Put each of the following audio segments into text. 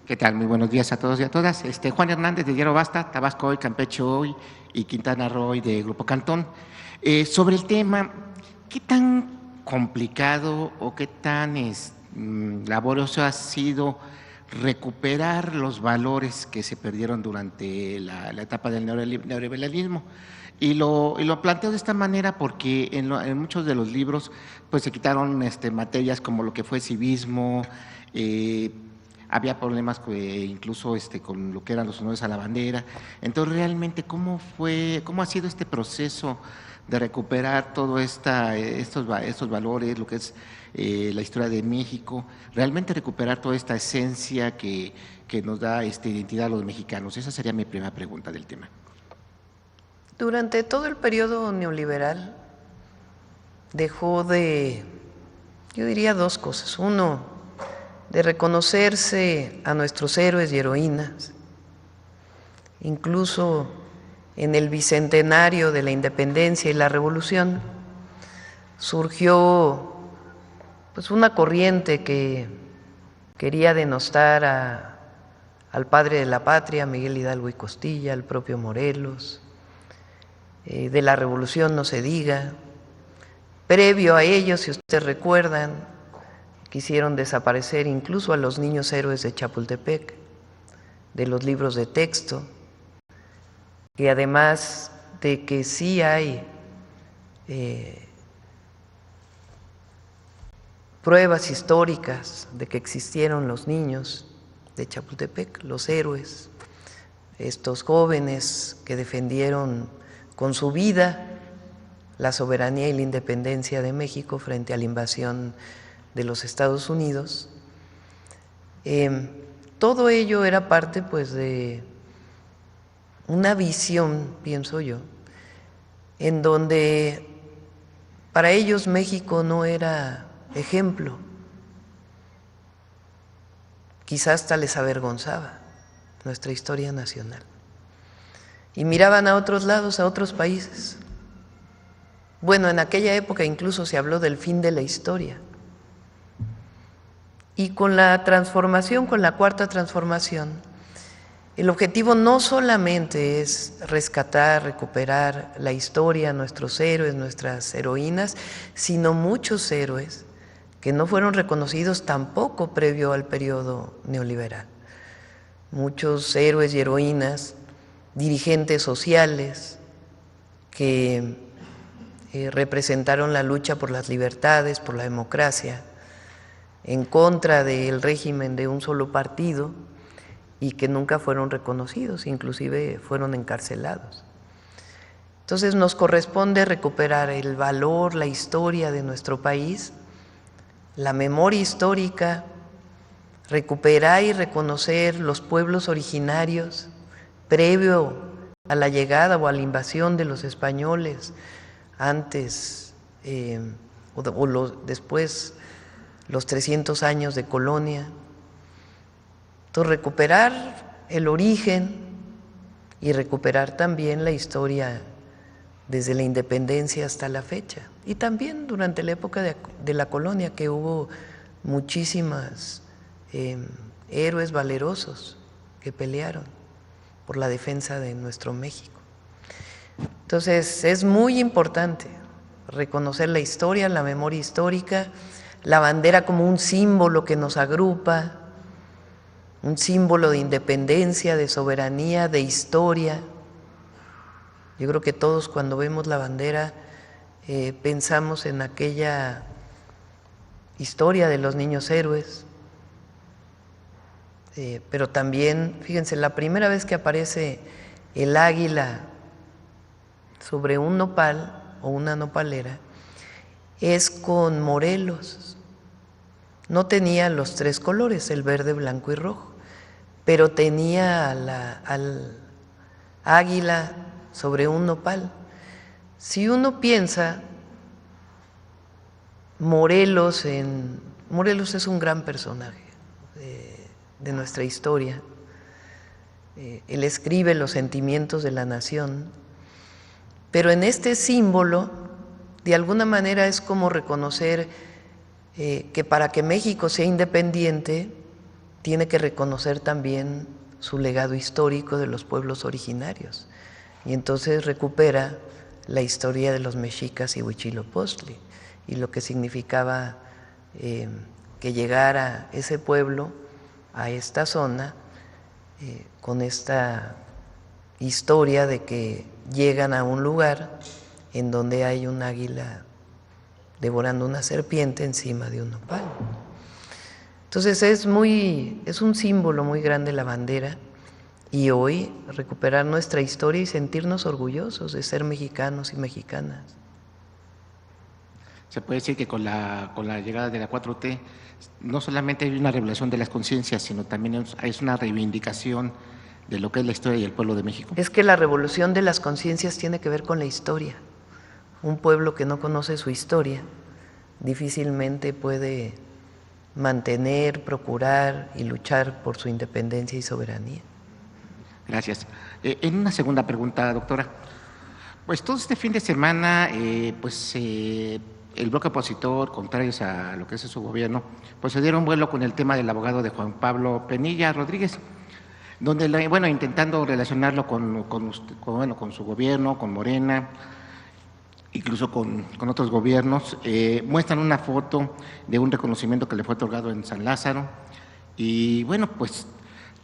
¿Qué tal? Muy buenos días a todos y a todas. Juan Hernández de Diario Basta, Tabasco Hoy, Campeche Hoy y Quintana Roo Hoy de Grupo Cantón. Sobre el tema, ¿qué tan complicado o qué tan laborioso ha sido recuperar los valores que se perdieron durante la etapa del neoliberalismo? Y lo planteo de esta manera porque en muchos de los libros pues se quitaron materias como lo que fue civismo, había problemas incluso con lo que eran los honores a la bandera. Entonces, realmente, ¿cómo ha sido este proceso de recuperar todo estos valores, lo que es la historia de México, realmente recuperar toda esta esencia que nos da identidad a los mexicanos? Esa sería mi primera pregunta del tema. Durante todo el periodo neoliberal dejó de, yo diría, dos cosas. Uno, de reconocerse a nuestros héroes y heroínas, incluso en el bicentenario de la independencia y la revolución, surgió pues una corriente que quería denostar al padre de la patria, Miguel Hidalgo y Costilla, al propio Morelos. De la revolución no se diga. Previo a ello, si ustedes recuerdan, quisieron desaparecer incluso a los niños héroes de Chapultepec, de los libros de texto, que además de que sí hay pruebas históricas de que existieron los niños de Chapultepec, los héroes, estos jóvenes que defendieron con su vida la soberanía y la independencia de México frente a la invasión de los Estados Unidos. Todo ello era parte pues de una visión, pienso yo, en donde para ellos México no era ejemplo, quizás hasta les avergonzaba nuestra historia nacional. Y miraban a otros lados, a otros países. Bueno, en aquella época incluso se habló del fin de la historia. Y con la transformación, con la cuarta transformación, el objetivo no solamente es rescatar, recuperar la historia, nuestros héroes, nuestras heroínas, sino muchos héroes que no fueron reconocidos tampoco previo al periodo neoliberal. Muchos héroes y heroínas, dirigentes sociales que representaron la lucha por las libertades, por la democracia, en contra del régimen de un solo partido y que nunca fueron reconocidos, inclusive fueron encarcelados. Entonces nos corresponde recuperar el valor, la historia de nuestro país, la memoria histórica, recuperar y reconocer los pueblos originarios previo a la llegada o a la invasión de los españoles, antes después los 300 años de colonia. Entonces, recuperar el origen y recuperar también la historia desde la independencia hasta la fecha. Y también durante la época de la colonia, que hubo muchísimas héroes valerosos que pelearon por la defensa de nuestro México. Entonces, es muy importante reconocer la historia, la memoria histórica, la bandera como un símbolo que nos agrupa, un símbolo de independencia, de soberanía, de historia. Yo creo que todos cuando vemos la bandera pensamos en aquella historia de los niños héroes, pero también, fíjense, la primera vez que aparece el águila sobre un nopal o una nopalera es con Morelos. No tenía los tres colores, el verde, blanco y rojo, pero tenía al águila sobre un nopal. Si uno piensa, Morelos es un gran personaje de nuestra historia. Él escribe los sentimientos de la nación, pero en este símbolo, de alguna manera es como reconocer que para que México sea independiente, tiene que reconocer también su legado histórico de los pueblos originarios. Y entonces recupera la historia de los mexicas y Huitzilopochtli y lo que significaba que llegara ese pueblo a esta zona con esta historia de que llegan a un lugar en donde hay un águila devorando una serpiente encima de un nopal. Entonces es un símbolo muy grande la bandera, y hoy recuperar nuestra historia y sentirnos orgullosos de ser mexicanos y mexicanas. Se puede decir que con la llegada de la 4T no solamente hay una revelación de las conciencias, sino también es una reivindicación de lo que es la historia y el pueblo de México. Es que la revolución de las conciencias tiene que ver con la historia. Un pueblo que no conoce su historia difícilmente puede mantener, procurar y luchar por su independencia y soberanía. Gracias. En una segunda pregunta, doctora, pues todo este fin de semana, el bloque opositor, contrarios a lo que es su gobierno, pues se dieron vuelo con el tema del abogado de Juan Pablo Penilla Rodríguez, donde, intentando relacionarlo con su gobierno, con Morena, incluso con otros gobiernos, muestran una foto de un reconocimiento que le fue otorgado en San Lázaro, y pues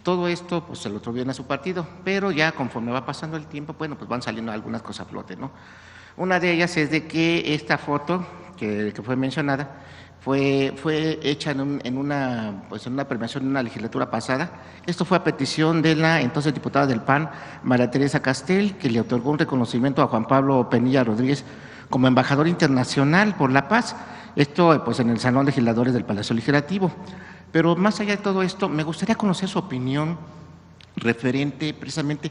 todo esto se lo atribuyen a su partido, pero ya conforme va pasando el tiempo, pues van saliendo algunas cosas a flote, ¿no? Una de ellas es de que esta foto que fue mencionada fue hecha en una premiación de una legislatura pasada. Esto fue a petición de la entonces diputada del PAN, María Teresa Castel, que le otorgó un reconocimiento a Juan Pablo Penilla Rodríguez como embajador internacional por la paz. Esto en el Salón de Legisladores del Palacio Legislativo. Pero más allá de todo esto, me gustaría conocer su opinión referente precisamente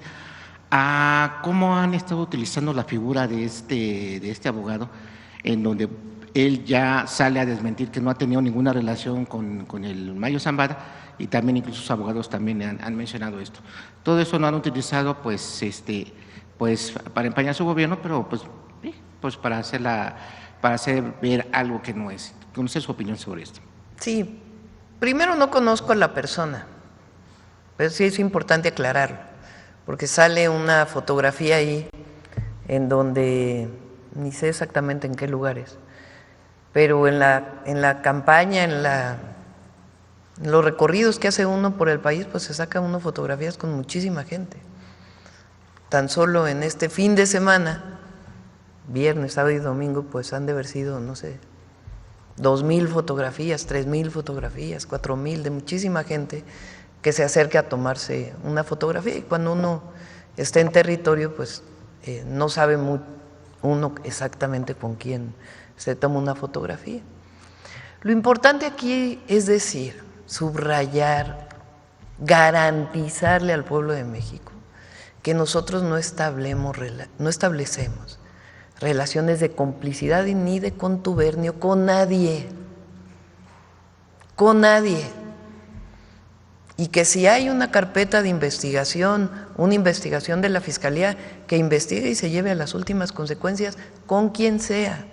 a cómo han estado utilizando la figura de este abogado, en donde él ya sale a desmentir que no ha tenido ninguna relación con el Mayo Zambada, y también incluso sus abogados también han mencionado esto. Todo eso no han utilizado para empañar su gobierno, pero para hacer ver algo que no es. Conocer su opinión sobre esto. Sí, primero no conozco a la persona, pero sí es importante aclararlo, porque sale una fotografía ahí en donde ni sé exactamente en qué lugares, pero en la campaña, en los recorridos que hace uno por el país, se saca uno fotografías con muchísima gente. Tan solo en este fin de semana, viernes, sábado y domingo, han de haber sido, no sé, 2,000 fotografías, 3,000 fotografías, 4,000, de muchísima gente que se acerca a tomarse una fotografía, y cuando uno está en territorio, no sabe uno exactamente con quién se toma una fotografía. Lo importante aquí es decir, subrayar, garantizarle al pueblo de México que nosotros no establecemos relaciones de complicidad ni de contubernio con nadie, y que si hay una carpeta de investigación, una investigación de la Fiscalía, que investigue y se lleve a las últimas consecuencias con quien sea,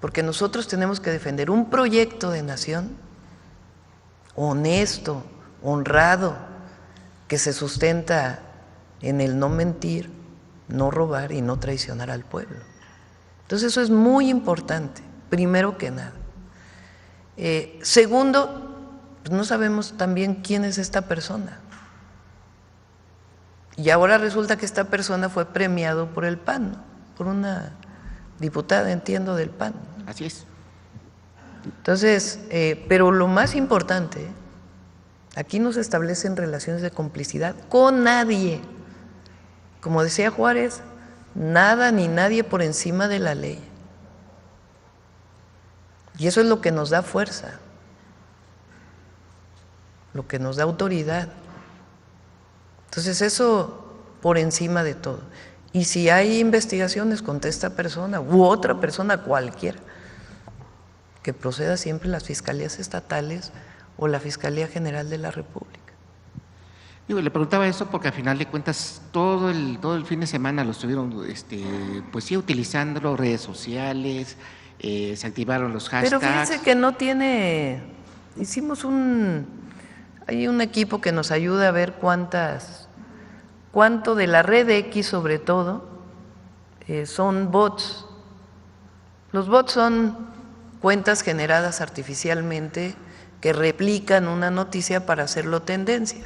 porque nosotros tenemos que defender un proyecto de nación honesto, honrado, que se sustenta en el no mentir, no robar y no traicionar al pueblo. Entonces eso es muy importante, primero que nada. Segundo, no sabemos también quién es esta persona. Y ahora resulta que esta persona fue premiado por el PAN, ¿no? Por una diputada, entiendo, del PAN. Así es. Entonces, pero lo más importante, aquí no se establecen relaciones de complicidad con nadie. Como decía Juárez, nada ni nadie por encima de la ley. Y eso es lo que nos da fuerza, lo que nos da autoridad. Entonces eso por encima de todo. Y si hay investigaciones contra esta persona u otra persona cualquiera, que proceda siempre las fiscalías estatales o la Fiscalía General de la República. Le preguntaba eso porque al final de cuentas todo el fin de semana lo estuvieron utilizando redes sociales, se activaron los hashtags. Pero fíjense que no tiene hay un equipo que nos ayuda a ver cuánto de la red X sobre todo son bots. Los bots son cuentas generadas artificialmente que replican una noticia para hacerlo tendencia.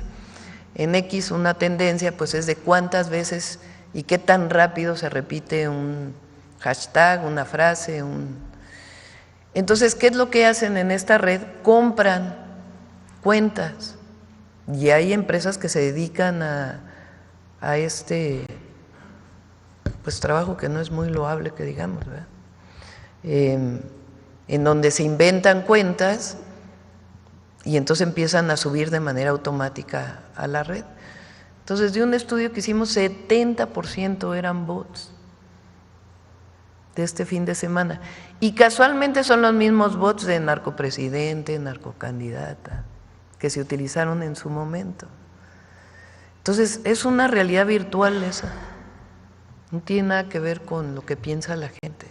En X una tendencia pues es de cuántas veces y qué tan rápido se repite un hashtag, una frase, Entonces, ¿qué es lo que hacen en esta red? Compran cuentas y hay empresas que se dedican a este pues trabajo que no es muy loable que digamos, ¿verdad? En donde se inventan cuentas y entonces empiezan a subir de manera automática a la red. Entonces, de un estudio que hicimos, 70% eran bots de este fin de semana. Y casualmente son los mismos bots de narcopresidente, narcocandidata, que se utilizaron en su momento. Entonces, es una realidad virtual esa. No tiene nada que ver con lo que piensa la gente.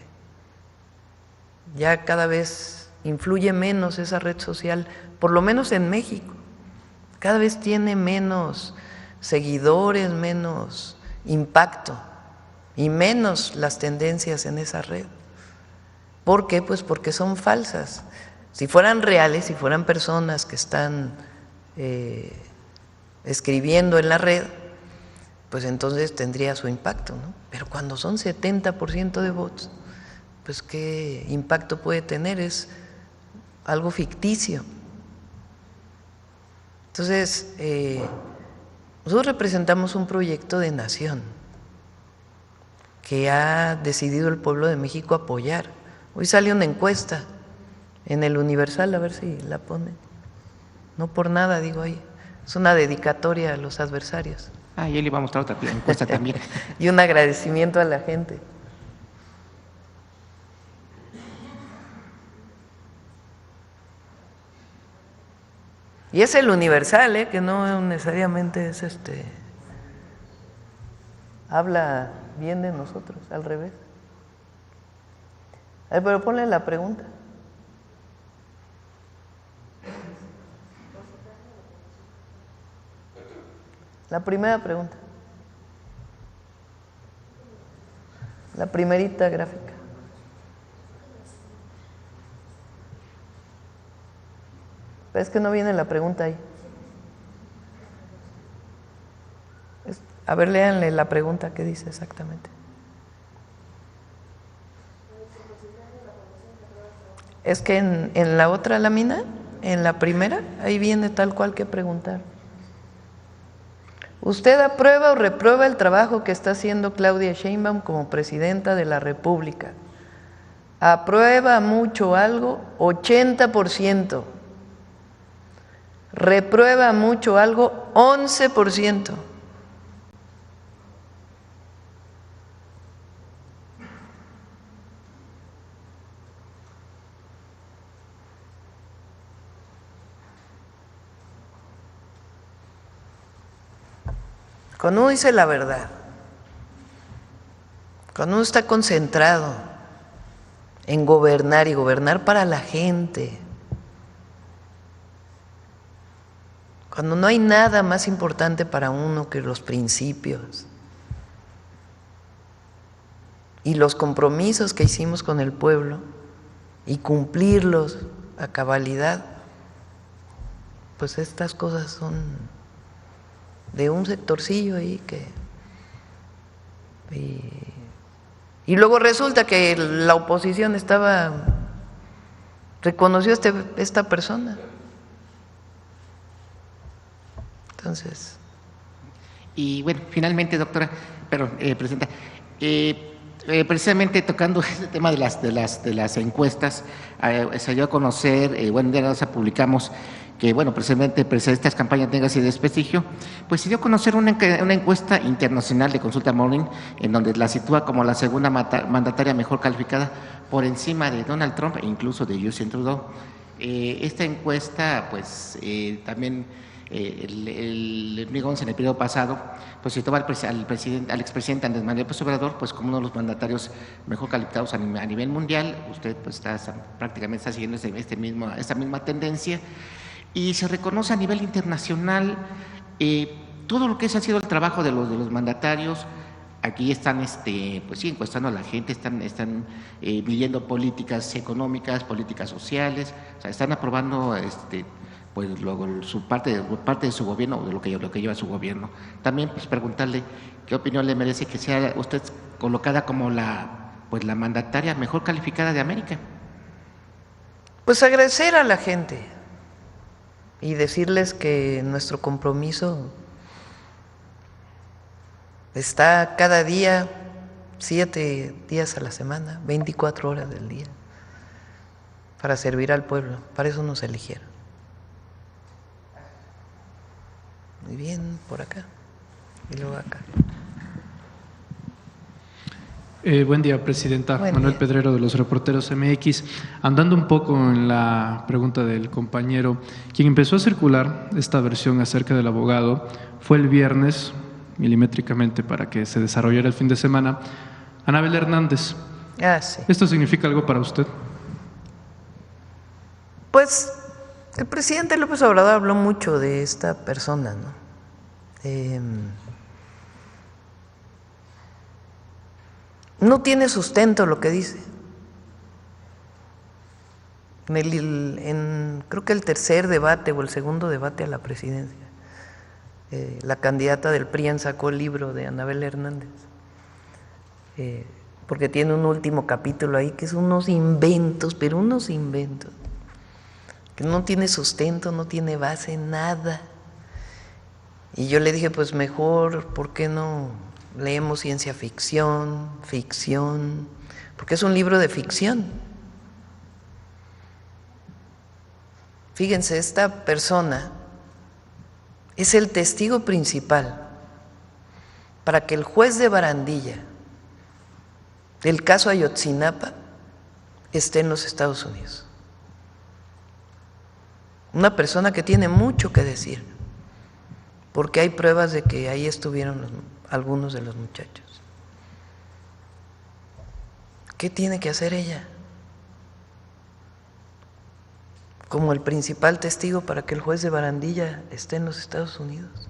Ya cada vez influye menos esa red social, por lo menos en México. Cada vez tiene menos seguidores, menos impacto y menos las tendencias en esa red. ¿Por qué? Pues porque son falsas. Si fueran reales, si fueran personas que están escribiendo en la red, pues entonces tendría su impacto, ¿no? Pero cuando son 70% de bots, pues ¿qué impacto puede tener? Es algo ficticio. Entonces, nosotros representamos un proyecto de nación que ha decidido el pueblo de México apoyar. Hoy sale una encuesta en el Universal, a ver si la ponen. No por nada, digo ahí. Es una dedicatoria a los adversarios. Ah, y él iba a mostrar otra encuesta también. Y un agradecimiento a la gente. Y es el Universal, que no necesariamente es habla bien de nosotros, al revés. Pero ponle la pregunta. La primera pregunta. La primerita gráfica. Pero es que no viene la pregunta ahí. A ver, léanle la pregunta, ¿qué dice exactamente? Es que en la otra lámina, en la primera, ahí viene tal cual que preguntar. ¿Usted aprueba o reprueba el trabajo que está haciendo Claudia Sheinbaum como presidenta de la República? ¿Aprueba mucho algo? 80%. ¿Reprueba mucho algo? 11%. Cuando uno dice la verdad, cuando uno está concentrado en gobernar y gobernar para la gente, cuando no hay nada más importante para uno que los principios y los compromisos que hicimos con el pueblo y cumplirlos a cabalidad, pues estas cosas son de un sectorcillo ahí y luego resulta que la oposición reconoció a esta persona. Entonces. Y bueno, finalmente, doctora, presidenta, precisamente tocando este tema de las encuestas, se dio a conocer, bueno, ya nos publicamos que, bueno, precisamente estas campañas tengan ese desprestigio, pues se dio a conocer una encuesta internacional de Consulta Morning, en donde la sitúa como la segunda mandataria mejor calificada por encima de Donald Trump e incluso de Justin Trudeau. Esta encuesta, pues, también el 2011, en el periodo pasado, pues se toma al expresidente Andrés Manuel López Obrador pues como uno de los mandatarios mejor calificados a nivel mundial. Usted pues prácticamente está siguiendo esta misma tendencia, y se reconoce a nivel internacional todo lo que ha sido el trabajo de los mandatarios. Aquí están pues sí, encuestando a la gente, están midiendo políticas económicas, políticas sociales, o sea, están aprobando pues luego parte de su gobierno, de lo que lleva su gobierno. También pues preguntarle qué opinión le merece que sea usted colocada como la mandataria mejor calificada de América. Pues agradecer a la gente y decirles que nuestro compromiso está cada día, 7 días a la semana, 24 horas del día, para servir al pueblo. Para eso nos eligieron. Muy bien, por acá. Y luego acá. Buen día, Presidenta. Buen Manuel día. Pedrero, de los Reporteros MX. Andando un poco en la pregunta del compañero, quien empezó a circular esta versión acerca del abogado fue el viernes, milimétricamente para que se desarrollara el fin de semana, Anabel Hernández. Ah, sí. ¿Esto significa algo para usted? Pues el presidente López Obrador habló mucho de esta persona, ¿no? No tiene sustento lo que dice. Creo que el tercer debate o el segundo debate a la presidencia, la candidata del PRI sacó el libro de Anabel Hernández, porque tiene un último capítulo ahí que es unos inventos, pero unos inventos, que no tiene sustento, no tiene base, nada. Y yo le dije, pues mejor, ¿por qué no leemos ciencia ficción, ficción? Porque es un libro de ficción. Fíjense, esta persona es el testigo principal para que el juez de Barandilla del caso Ayotzinapa esté en los Estados Unidos. Una persona que tiene mucho que decir, porque hay pruebas de que ahí estuvieron algunos de los muchachos. ¿Qué tiene que hacer ella? Como el principal testigo para que el juez de Barandilla esté en los Estados Unidos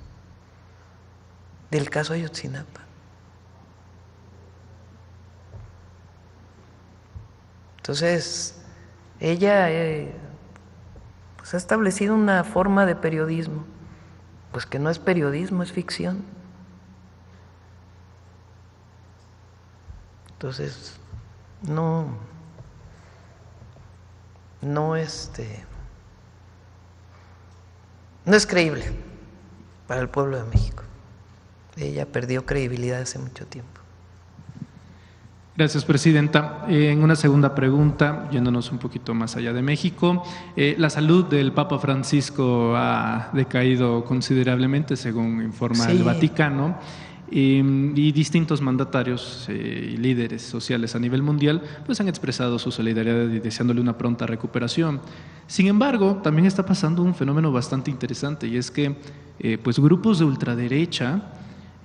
del caso Ayotzinapa. Entonces, ella pues ha establecido una forma de periodismo, pues que no es periodismo, es ficción. Entonces, no es creíble para el pueblo de México. Ella perdió credibilidad hace mucho tiempo. Gracias, Presidenta. En una segunda pregunta, yéndonos un poquito más allá de México, la salud del Papa Francisco ha decaído considerablemente, según informa el Vaticano, y distintos mandatarios y líderes sociales a nivel mundial pues han expresado su solidaridad y deseándole una pronta recuperación. Sin embargo, también está pasando un fenómeno bastante interesante, y es que pues grupos de ultraderecha,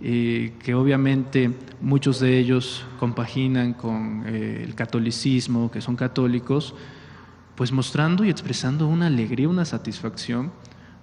que obviamente muchos de ellos compaginan con el catolicismo, que son católicos, pues mostrando y expresando una alegría, una satisfacción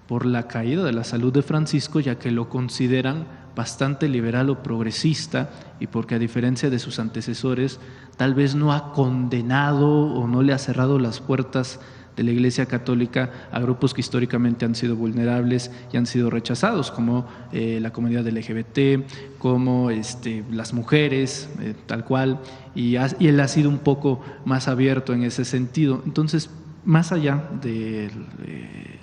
por la caída de la salud de Francisco, ya que lo consideran bastante liberal o progresista, y porque a diferencia de sus antecesores tal vez no ha condenado o no le ha cerrado las puertas de la Iglesia Católica a grupos que históricamente han sido vulnerables y han sido rechazados, como la comunidad LGBT, como las mujeres, tal cual, y él ha sido un poco más abierto en ese sentido. Entonces, más allá de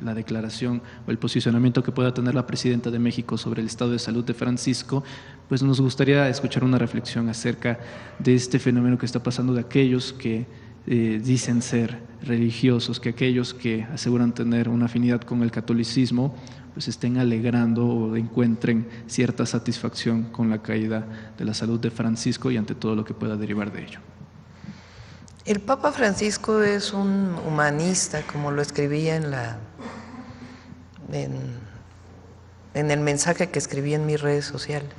la declaración o el posicionamiento que pueda tener la Presidenta de México sobre el estado de salud de Francisco, pues nos gustaría escuchar una reflexión acerca de este fenómeno que está pasando, de aquellos que dicen ser religiosos, que aquellos que aseguran tener una afinidad con el catolicismo pues estén alegrando o encuentren cierta satisfacción con la caída de la salud de Francisco y ante todo lo que pueda derivar de ello. El Papa Francisco es un humanista, como lo escribía en en el mensaje que escribí en mis redes sociales.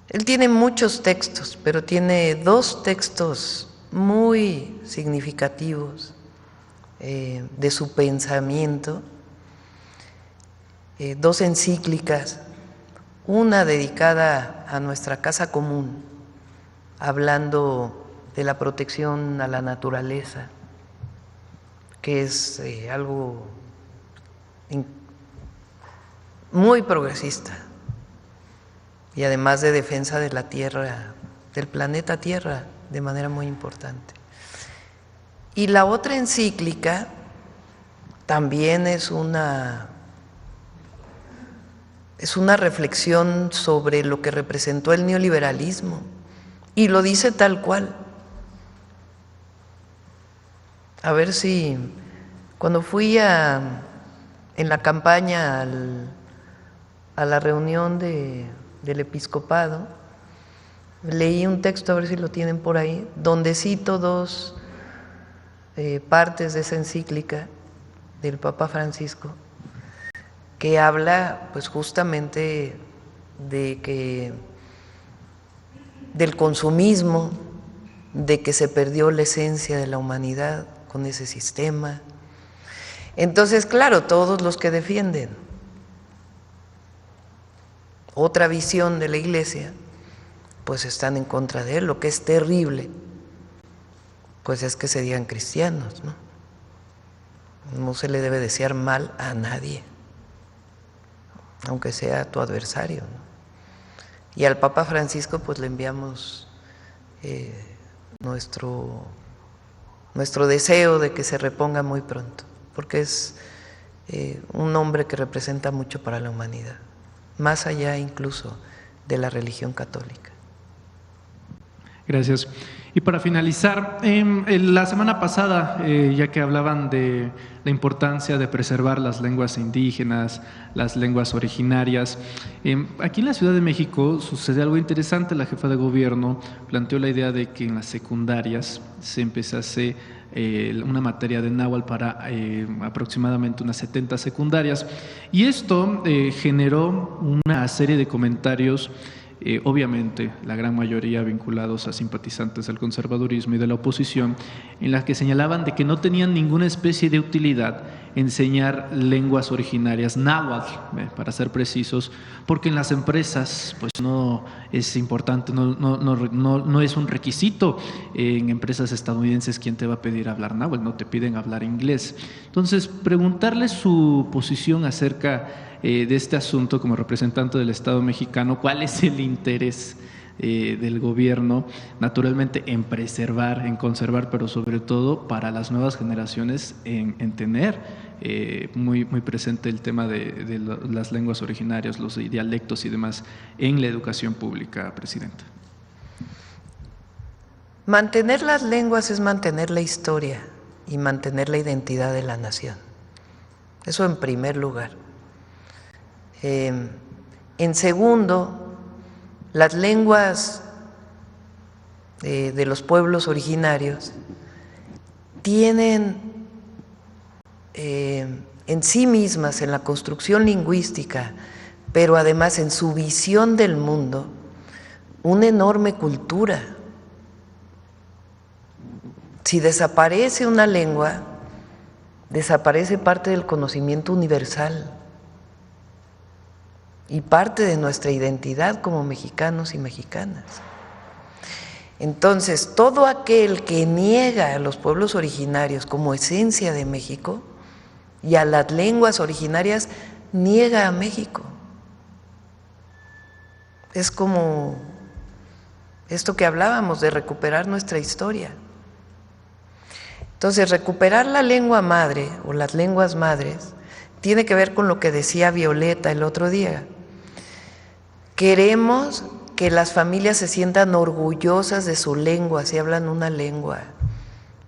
Él tiene muchos textos, pero tiene 2 textos muy significativos de su pensamiento, 2 encíclicas, una dedicada a nuestra casa común, hablando de la protección a la naturaleza, que es algo muy progresista, y además de defensa de la Tierra, del planeta Tierra, de manera muy importante. Y la otra encíclica también es una reflexión sobre lo que representó el neoliberalismo, y lo dice tal cual. A ver si cuando fui en la campaña a la reunión del episcopado, leí un texto, a ver si lo tienen por ahí, donde cito 2 partes de esa encíclica del Papa Francisco, que habla pues justamente del consumismo, de que se perdió la esencia de la humanidad con ese sistema. Entonces, claro, todos los que defienden otra visión de la Iglesia, pues están en contra de él. Lo que es terrible, pues es que se digan cristianos, ¿no? No se le debe desear mal a nadie, aunque sea tu adversario, ¿no? Y al Papa Francisco pues le enviamos nuestro deseo de que se reponga muy pronto, porque es un hombre que representa mucho para la humanidad, más allá incluso de la religión católica. Gracias. Y para finalizar, la semana pasada, ya que hablaban de la importancia de preservar las lenguas indígenas, las lenguas originarias, aquí en la Ciudad de México sucede algo interesante. La jefa de gobierno planteó la idea de que en las secundarias se empezase una materia de náhuatl para aproximadamente unas 70 secundarias, y esto generó una serie de comentarios, obviamente la gran mayoría vinculados a simpatizantes del conservadurismo y de la oposición, en las que señalaban de que no tenían ninguna especie de utilidad enseñar lenguas originarias, náhuatl, para ser precisos, porque en las empresas pues no es importante, no es un requisito. En empresas estadounidenses, ¿quién te va a pedir hablar náhuatl? No te piden hablar inglés. Entonces, preguntarle su posición acerca de este asunto como representante del Estado mexicano. ¿Cuál es el interés del gobierno, naturalmente, en preservar, en conservar, pero sobre todo para las nuevas generaciones en tener muy presente el tema de las lenguas originarias, los dialectos y demás en la educación pública, Presidenta? Mantener las lenguas es mantener la historia y mantener la identidad de la nación. Eso en primer lugar. En segundo, las lenguas de los pueblos originarios tienen en sí mismas, en la construcción lingüística, pero además en su visión del mundo, una enorme cultura. Si desaparece una lengua, desaparece parte del conocimiento universal y parte de nuestra identidad como mexicanos y mexicanas. Entonces, todo aquel que niega a los pueblos originarios como esencia de México y a las lenguas originarias, niega a México. Es como esto que hablábamos de recuperar nuestra historia. Entonces, recuperar la lengua madre o las lenguas madres tiene que ver con lo que decía Violeta el otro día. Queremos que las familias se sientan orgullosas de su lengua, si hablan una lengua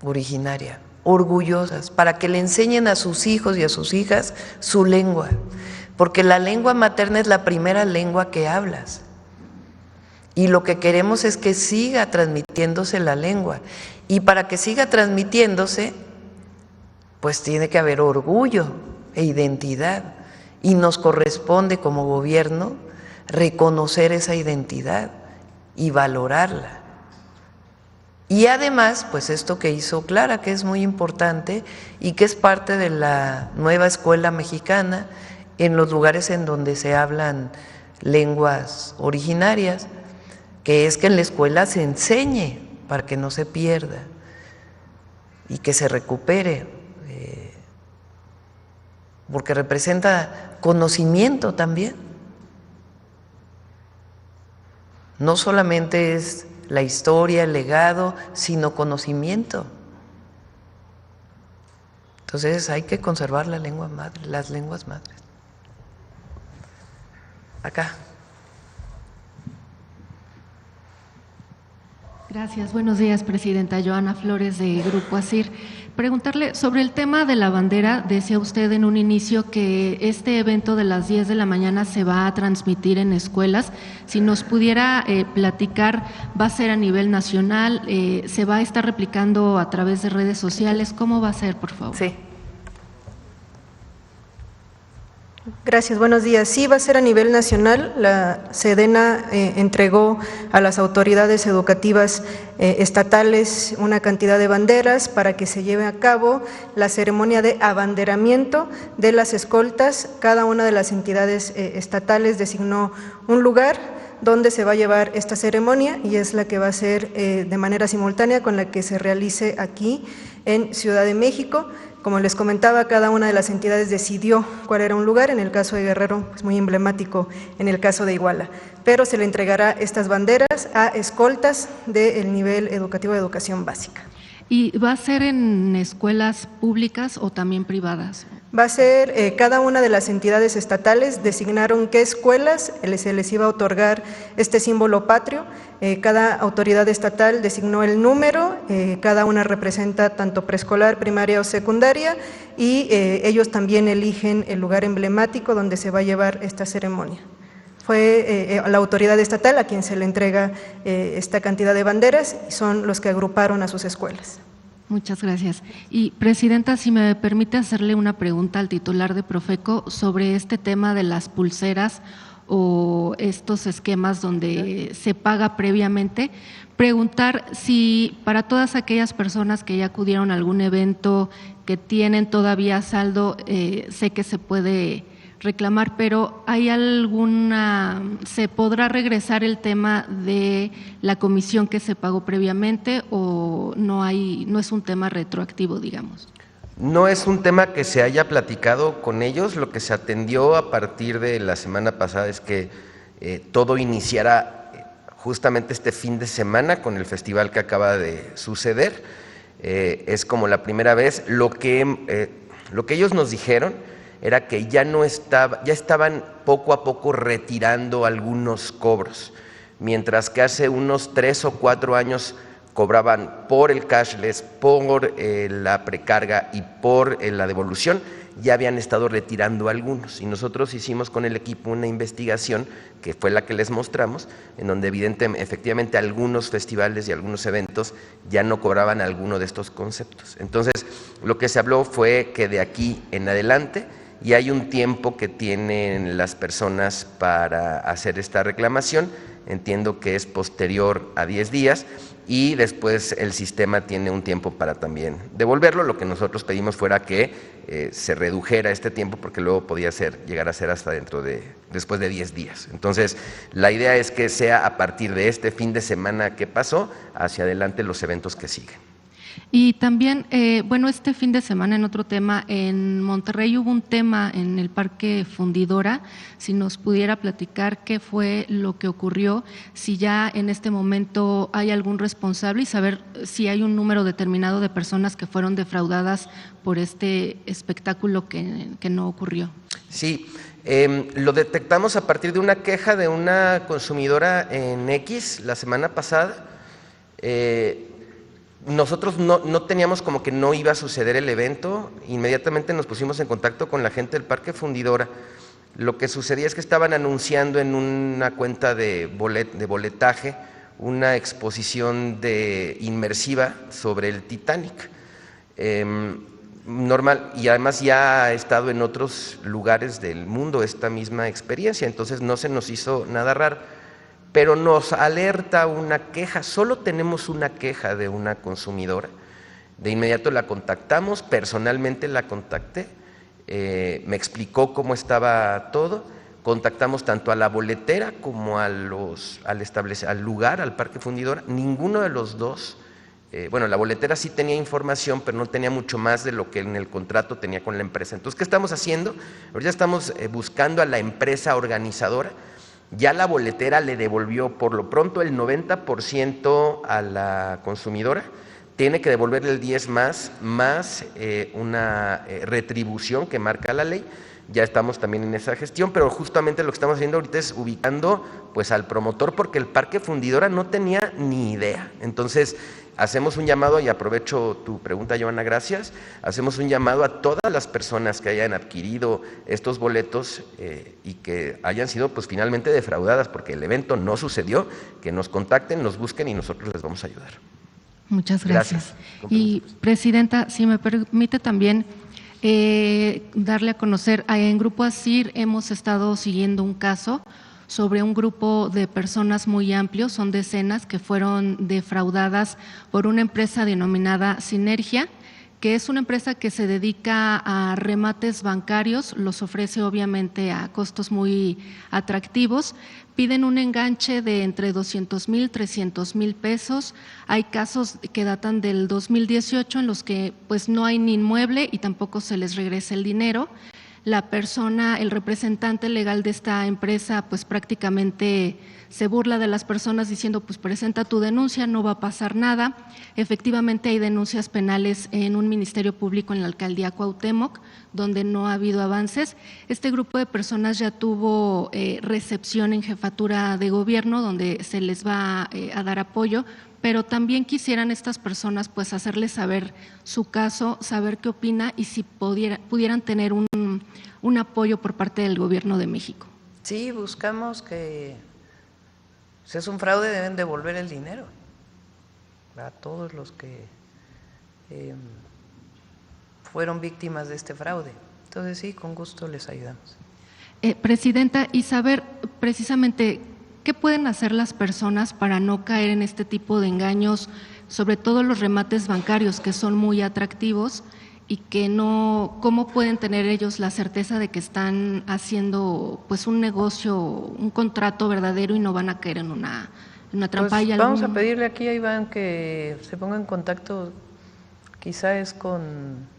originaria, orgullosas, para que le enseñen a sus hijos y a sus hijas su lengua, porque la lengua materna es la primera lengua que hablas. Y lo que queremos es que siga transmitiéndose la lengua. Y para que siga transmitiéndose, pues tiene que haber orgullo e identidad. y nos corresponde como gobierno reconocer esa identidad y valorarla. Y además, pues esto que hizo Clara, que es muy importante y que es parte de la nueva escuela mexicana en los lugares en donde se hablan lenguas originarias, que es que en la escuela se enseñe para que no se pierda y que se recupere, porque representa conocimiento también. No solamente es la historia, el legado, sino conocimiento. Entonces hay que conservar la lengua madre, las lenguas madres. Acá. Gracias. Buenos días, Presidenta. Joana Flores, de Grupo ASIR. Preguntarle sobre el tema de la bandera. Decía usted en un inicio que este evento de las 10 de la mañana se va a transmitir en escuelas. Si nos pudiera platicar, ¿va a ser a nivel nacional? ¿Se va a estar replicando a través de redes sociales? ¿Cómo va a ser, por favor? Sí. Gracias, buenos días. Sí, va a ser a nivel nacional. La Sedena entregó a las autoridades educativas estatales una cantidad de banderas para que se lleve a cabo la ceremonia de abanderamiento de las escoltas. Cada una de las entidades estatales designó un lugar donde se va a llevar esta ceremonia y es la que va a ser de manera simultánea con la que se realice aquí en Ciudad de México. Como les comentaba, cada una de las entidades decidió cuál era un lugar. En el caso de Guerrero, pues muy emblemático en el caso de Iguala, pero se le entregará estas banderas a escoltas del nivel educativo de educación básica. ¿Y va a ser en escuelas públicas o también privadas? Va a ser, cada una de las entidades estatales designaron qué escuelas se les iba a otorgar este símbolo patrio. Cada autoridad estatal designó el número, cada una representa tanto preescolar, primaria o secundaria, y ellos también eligen el lugar emblemático donde se va a llevar esta ceremonia. Fue la autoridad estatal a quien se le entrega esta cantidad de banderas y son los que agruparon a sus escuelas. Muchas gracias. Y, Presidenta, si me permite hacerle una pregunta al titular de Profeco sobre este tema de las pulseras o estos esquemas donde se paga previamente, preguntar si para todas aquellas personas que ya acudieron a algún evento, que tienen todavía saldo, sé que se puede reclamar, pero ¿hay se podrá regresar el tema de la comisión que se pagó previamente o no es un tema retroactivo, digamos? No es un tema que se haya platicado con ellos. Lo que se atendió a partir de la semana pasada es que todo iniciara justamente este fin de semana con el festival que acaba de suceder. Es como la primera vez. Lo que ellos nos dijeron era que ya estaban poco a poco retirando algunos cobros, mientras que hace unos 3 o 4 años cobraban por el cashless, por la precarga y por la devolución, ya habían estado retirando algunos. Y nosotros hicimos con el equipo una investigación, que fue la que les mostramos, en donde efectivamente algunos festivales y algunos eventos ya no cobraban alguno de estos conceptos. Entonces, lo que se habló fue que de aquí en adelante, y hay un tiempo que tienen las personas para hacer esta reclamación, entiendo que es posterior a 10 días, y después el sistema tiene un tiempo para también devolverlo. Lo que nosotros pedimos fuera que se redujera este tiempo, porque luego podía llegar a ser hasta después de 10 días. Entonces, la idea es que sea a partir de este fin de semana que pasó, hacia adelante los eventos que siguen. Y también, este fin de semana, en otro tema, en Monterrey hubo un tema en el Parque Fundidora. Si nos pudiera platicar qué fue lo que ocurrió, si ya en este momento hay algún responsable y saber si hay un número determinado de personas que fueron defraudadas por este espectáculo que no ocurrió. Sí, lo detectamos a partir de una queja de una consumidora en X la semana pasada. Nosotros no teníamos como que no iba a suceder el evento. Inmediatamente nos pusimos en contacto con la gente del Parque Fundidora. Lo que sucedía es que estaban anunciando en una cuenta de boletaje una exposición inmersiva sobre el Titanic. normal, y además ya ha estado en otros lugares del mundo esta misma experiencia, entonces no se nos hizo nada raro, pero nos alerta una queja. Solo tenemos una queja de una consumidora. De inmediato la contactamos, personalmente la contacté, me explicó cómo estaba todo, contactamos tanto a la boletera como al lugar, al Parque Fundidora. Ninguno de los dos, bueno, la boletera sí tenía información, pero no tenía mucho más de lo que en el contrato tenía con la empresa. Entonces, ¿qué estamos haciendo? Ahorita estamos buscando a la empresa organizadora. Ya la boletera le devolvió por lo pronto el 90% a la consumidora. Tiene que devolverle el 10 más una retribución que marca la ley. Ya estamos también en esa gestión, pero justamente lo que estamos haciendo ahorita es ubicando pues al promotor, porque el Parque Fundidora no tenía ni idea. Entonces hacemos un llamado, y aprovecho tu pregunta, Joana, gracias, hacemos un llamado a todas las personas que hayan adquirido estos boletos y que hayan sido pues finalmente defraudadas porque el evento no sucedió, que nos contacten, nos busquen y nosotros les vamos a ayudar. Muchas gracias. Y Presidenta, si me permite también darle a conocer, en Grupo ASIR hemos estado siguiendo un caso sobre un grupo de personas muy amplio, son decenas, que fueron defraudadas por una empresa denominada Sinergia, que es una empresa que se dedica a remates bancarios, los ofrece obviamente a costos muy atractivos, piden un enganche de entre 200,000, 300,000 pesos. Hay casos que datan del 2018 en los que pues no hay ni inmueble y tampoco se les regresa el dinero. La persona, el representante legal de esta empresa, pues prácticamente se burla de las personas diciendo, pues presenta tu denuncia, no va a pasar nada. Efectivamente hay denuncias penales en un ministerio público en la alcaldía Cuauhtémoc, donde no ha habido avances. Este grupo de personas ya tuvo recepción en jefatura de gobierno, donde se les va a dar apoyo, pero también quisieran estas personas pues hacerles saber su caso, saber qué opina y si pudieran tener un apoyo por parte del Gobierno de México. Sí, buscamos que si es un fraude deben devolver el dinero a todos los que fueron víctimas de este fraude. Entonces sí, con gusto les ayudamos. Presidenta, y saber precisamente qué pueden hacer las personas para no caer en este tipo de engaños, sobre todo los remates bancarios que son muy atractivos y que no, ¿cómo pueden tener ellos la certeza de que están haciendo pues un negocio, un contrato verdadero y no van a caer en una trampa? Pues vamos a pedirle aquí a Iván que se ponga en contacto, quizá es con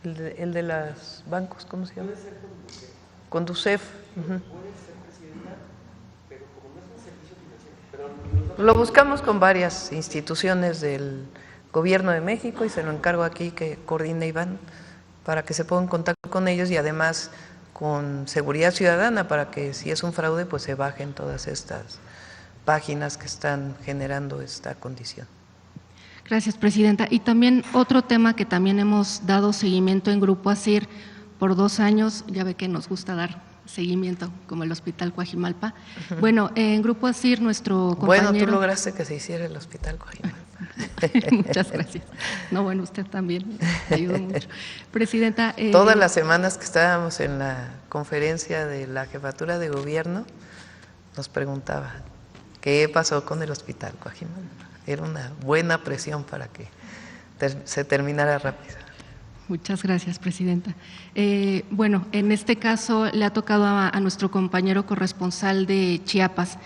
el de los bancos, ¿cómo se llama? Con Conducef. Lo buscamos con varias instituciones del Gobierno de México y se lo encargo aquí que coordine Iván para que se ponga en contacto con ellos y además con Seguridad Ciudadana para que si es un fraude pues se bajen todas estas páginas que están generando esta condición. Gracias, Presidenta. Y también otro tema que también hemos dado seguimiento en Grupo ASIR por 2 años, ya ve que nos gusta dar seguimiento, como el Hospital Coajimalpa. Bueno, en Grupo ASIR nuestro compañero… Bueno, tú lograste que se hiciera el Hospital Coajimalpa. Muchas gracias. No, bueno, usted también ayudó mucho. Presidenta… Todas las semanas que estábamos en la conferencia de la Jefatura de Gobierno, nos preguntaba, ¿qué pasó con el Hospital Coajimalpa? Era una buena presión para que se terminara rápido. Muchas gracias, Presidenta. Bueno, en este caso le ha tocado a nuestro compañero corresponsal de Chiapas.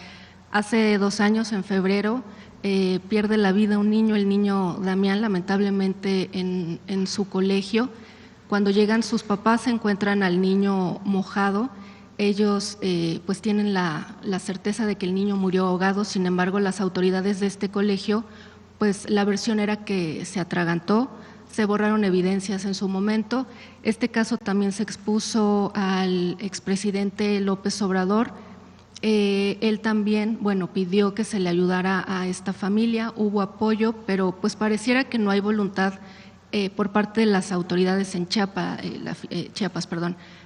Hace 2 años, en febrero, pierde la vida un niño, el niño Damián, lamentablemente en su colegio. Cuando llegan sus papás se encuentran al niño mojado. Ellos pues tienen la certeza de que el niño murió ahogado, sin embargo las autoridades de este colegio, pues la versión era que se atragantó. Se borraron evidencias en su momento. Este caso también se expuso al expresidente López Obrador. Él también, bueno, pidió que se le ayudara a esta familia, hubo apoyo, pero pues pareciera que no hay voluntad por parte de las autoridades en Chiapas,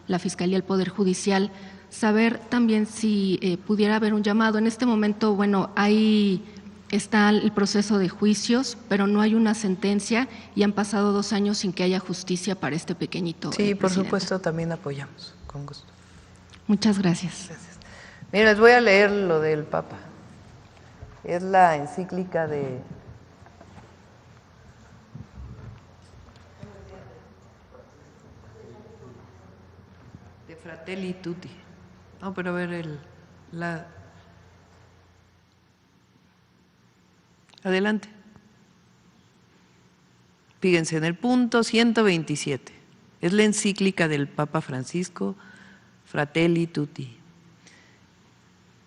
la Fiscalía, el Poder Judicial, saber también si pudiera haber un llamado. En este momento, bueno, hay está el proceso de juicios, pero no hay una sentencia y han pasado 2 años sin que haya justicia para este pequeñito. Sí, por presidenta. supuesto, también apoyamos, con gusto. Muchas gracias. Gracias. Miren, les voy a leer lo del Papa. Es la encíclica de Fratelli Tutti. No, pero a ver adelante. Fíjense, en el punto 127, es la encíclica del Papa Francisco, Fratelli Tutti.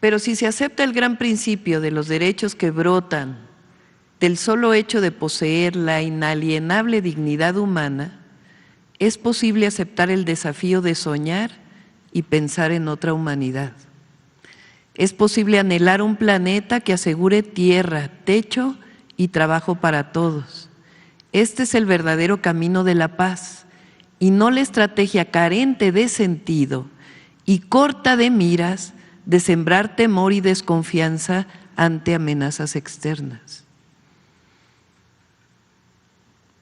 Pero si se acepta el gran principio de los derechos que brotan del solo hecho de poseer la inalienable dignidad humana, es posible aceptar el desafío de soñar y pensar en otra humanidad. Es posible anhelar un planeta que asegure tierra, techo y trabajo para todos. Este es el verdadero camino de la paz y no la estrategia carente de sentido y corta de miras de sembrar temor y desconfianza ante amenazas externas.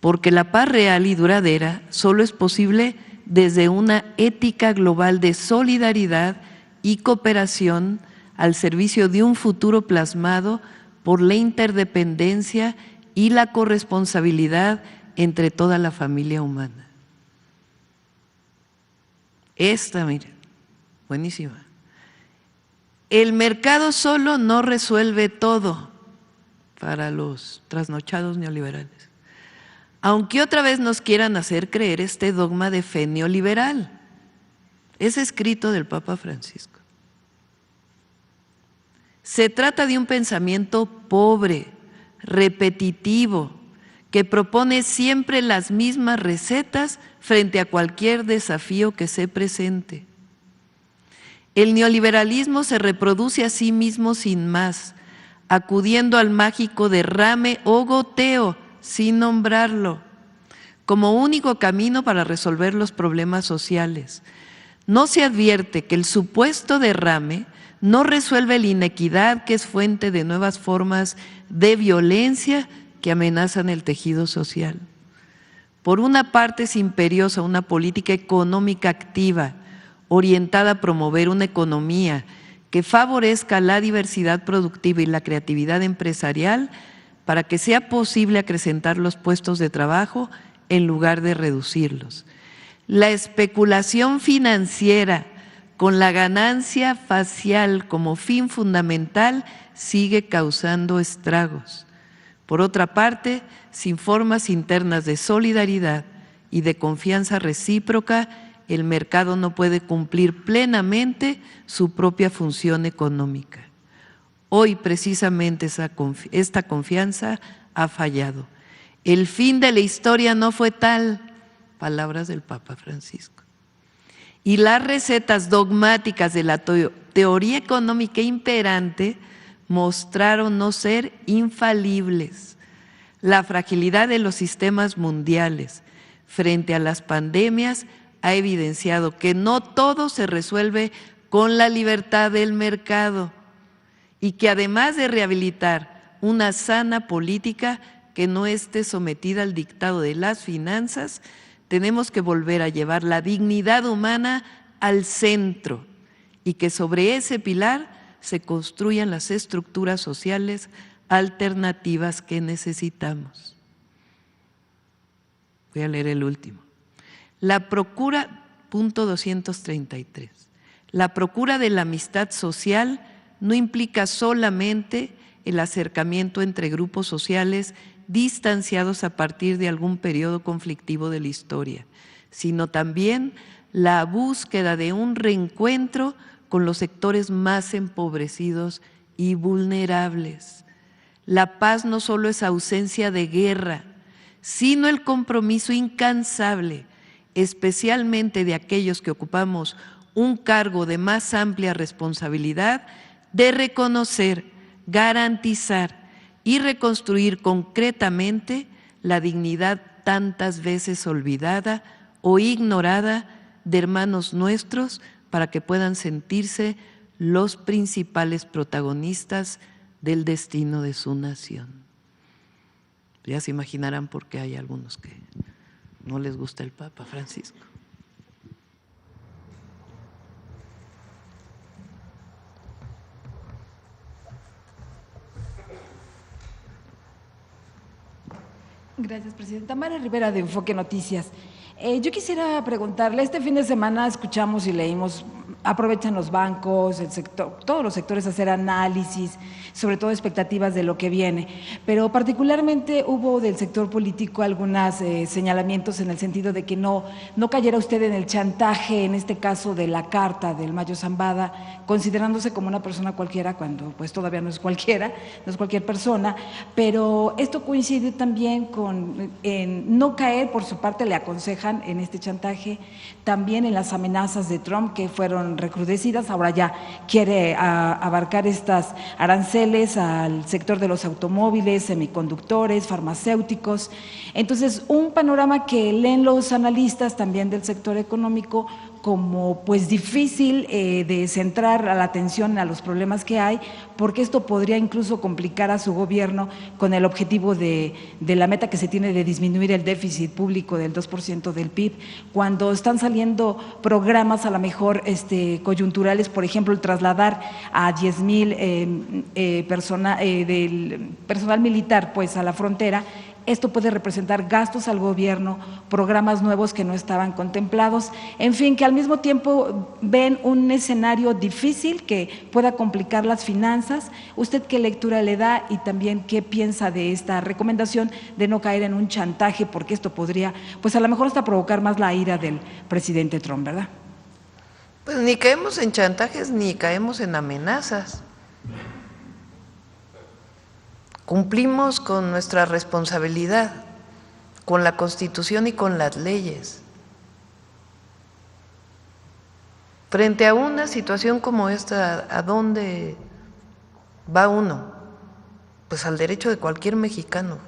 Porque la paz real y duradera solo es posible desde una ética global de solidaridad y cooperación al servicio de un futuro plasmado por la interdependencia y la corresponsabilidad entre toda la familia humana. Esta, miren, buenísima. El mercado solo no resuelve todo para los trasnochados neoliberales. Aunque otra vez nos quieran hacer creer este dogma de fe neoliberal. Es escrito del Papa Francisco. Se trata de un pensamiento pobre, repetitivo, que propone siempre las mismas recetas frente a cualquier desafío que se presente. El neoliberalismo se reproduce a sí mismo sin más, acudiendo al mágico derrame o goteo, sin nombrarlo, como único camino para resolver los problemas sociales. No se advierte que el supuesto derrame no resuelve la inequidad que es fuente de nuevas formas de violencia que amenazan el tejido social. Por una parte es imperiosa una política económica activa, orientada a promover una economía que favorezca la diversidad productiva y la creatividad empresarial para que sea posible acrecentar los puestos de trabajo en lugar de reducirlos. La especulación financiera con la ganancia facial como fin fundamental sigue causando estragos. Por otra parte, sin formas internas de solidaridad y de confianza recíproca, el mercado no puede cumplir plenamente su propia función económica. Hoy precisamente esta confianza ha fallado. El fin de la historia no fue tal, palabras del Papa Francisco. Y las recetas dogmáticas de la teoría económica imperante mostraron no ser infalibles. La fragilidad de los sistemas mundiales frente a las pandemias ha evidenciado que no todo se resuelve con la libertad del mercado y que además de rehabilitar una sana política que no esté sometida al dictado de las finanzas, tenemos que volver a llevar la dignidad humana al centro y que sobre ese pilar se construyan las estructuras sociales alternativas que necesitamos. Voy a leer el último. La procura, punto 233, la procura de la amistad social no implica solamente el acercamiento entre grupos sociales distanciados a partir de algún periodo conflictivo de la historia, sino también la búsqueda de un reencuentro con los sectores más empobrecidos y vulnerables. La paz no solo es ausencia de guerra, sino el compromiso incansable, especialmente de aquellos que ocupamos un cargo de más amplia responsabilidad, de reconocer, garantizar y reconstruir concretamente la dignidad tantas veces olvidada o ignorada de hermanos nuestros para que puedan sentirse los principales protagonistas del destino de su nación. Ya se imaginarán por qué hay algunos que no les gusta el Papa Francisco. Gracias, Presidenta. Mara Rivera, de Enfoque Noticias. Yo quisiera preguntarle, este fin de semana escuchamos y leímos, aprovechan los bancos, el sector, todos los sectores a hacer análisis, sobre todo expectativas de lo que viene, pero particularmente hubo del sector político algunos señalamientos en el sentido de que no cayera usted en el chantaje, en este caso de la carta del Mayo Zambada, considerándose como una persona cualquiera, cuando pues todavía no es cualquiera, no es cualquier persona, pero esto coincide también con no caer, por su parte le aconsejan en este chantaje, también en las amenazas de Trump que fueron recrudecidas, ahora ya quiere abarcar estas aranceles al sector de los automóviles, semiconductores, farmacéuticos. Entonces, un panorama que leen los analistas también del sector económico como pues difícil de centrar la atención a los problemas que hay, porque esto podría incluso complicar a su gobierno con el objetivo de la meta que se tiene de disminuir el déficit público del 2% del PIB, cuando están saliendo programas a lo mejor coyunturales, por ejemplo, el trasladar a 10,000 del personal militar pues a la frontera. Esto puede representar gastos al gobierno, programas nuevos que no estaban contemplados, en fin, que al mismo tiempo ven un escenario difícil que pueda complicar las finanzas. ¿Usted qué lectura le da y también qué piensa de esta recomendación de no caer en un chantaje? Porque esto podría, pues a lo mejor hasta provocar más la ira del presidente Trump, ¿verdad? Pues ni caemos en chantajes ni caemos en amenazas. Cumplimos con nuestra responsabilidad, con la Constitución y con las leyes. Frente a una situación como esta, ¿a dónde va uno? Pues al derecho de cualquier mexicano,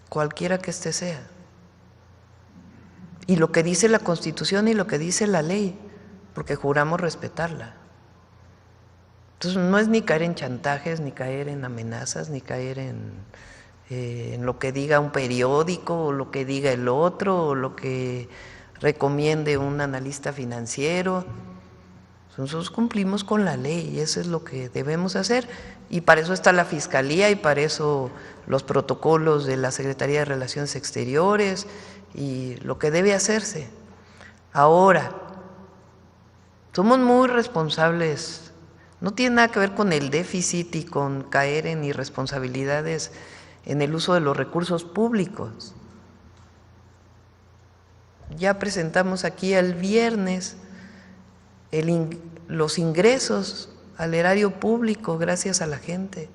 cualquiera que éste sea. Y lo que dice la Constitución y lo que dice la ley, porque juramos respetarla. Entonces no es ni caer en chantajes, ni caer en amenazas, ni caer en lo que diga un periódico, o lo que diga el otro, o lo que recomiende un analista financiero. Nosotros cumplimos con la ley y eso es lo que debemos hacer. Y para eso está la Fiscalía y para eso los protocolos de la Secretaría de Relaciones Exteriores y lo que debe hacerse. Ahora, somos muy responsables. No tiene nada que ver con el déficit y con caer en irresponsabilidades en el uso de los recursos públicos. Ya presentamos aquí el viernes los ingresos al erario público gracias a la gente.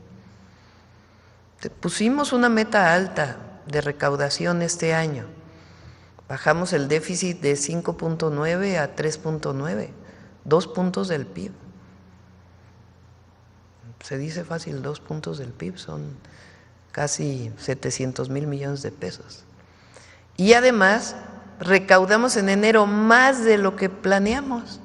Pusimos una meta alta de recaudación este año. Bajamos el déficit de 5.9 a 3.9, 2 puntos del PIB. Se dice fácil, 2 puntos del PIB, son casi 700,000 millones de pesos. Y además, recaudamos en enero más de lo que planeamos.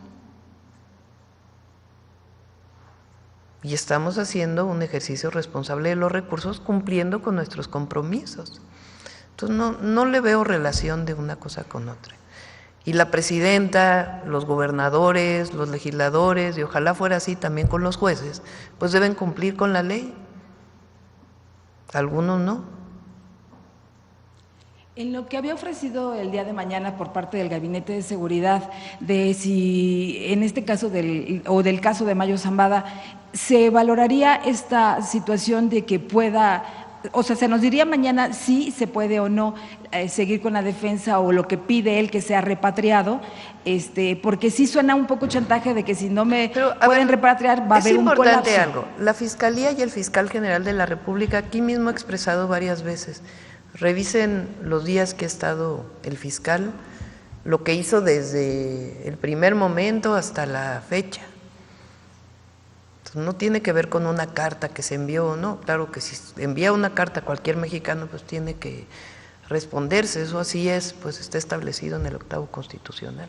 Y estamos haciendo un ejercicio responsable de los recursos, cumpliendo con nuestros compromisos. Entonces, no le veo relación de una cosa con otra. Y la presidenta, los gobernadores, los legisladores, y ojalá fuera así también con los jueces, pues deben cumplir con la ley. Algunos no. En lo que había ofrecido el día de mañana por parte del Gabinete de Seguridad, de si en este caso del caso de Mayo Zambada, se valoraría esta situación de que pueda, o sea, se nos diría mañana si se puede o no seguir con la defensa o lo que pide él que sea repatriado, porque sí suena un poco chantaje de que si no me pueden repatriar va a haber un colapso. Es importante algo, la Fiscalía y el Fiscal General de la República aquí mismo ha expresado varias veces, revisen los días que ha estado el fiscal, lo que hizo desde el primer momento hasta la fecha. No tiene que ver con una carta que se envió o no. Claro que si envía una carta a cualquier mexicano, pues tiene que responderse. Eso así es, pues está establecido en el 8º constitucional.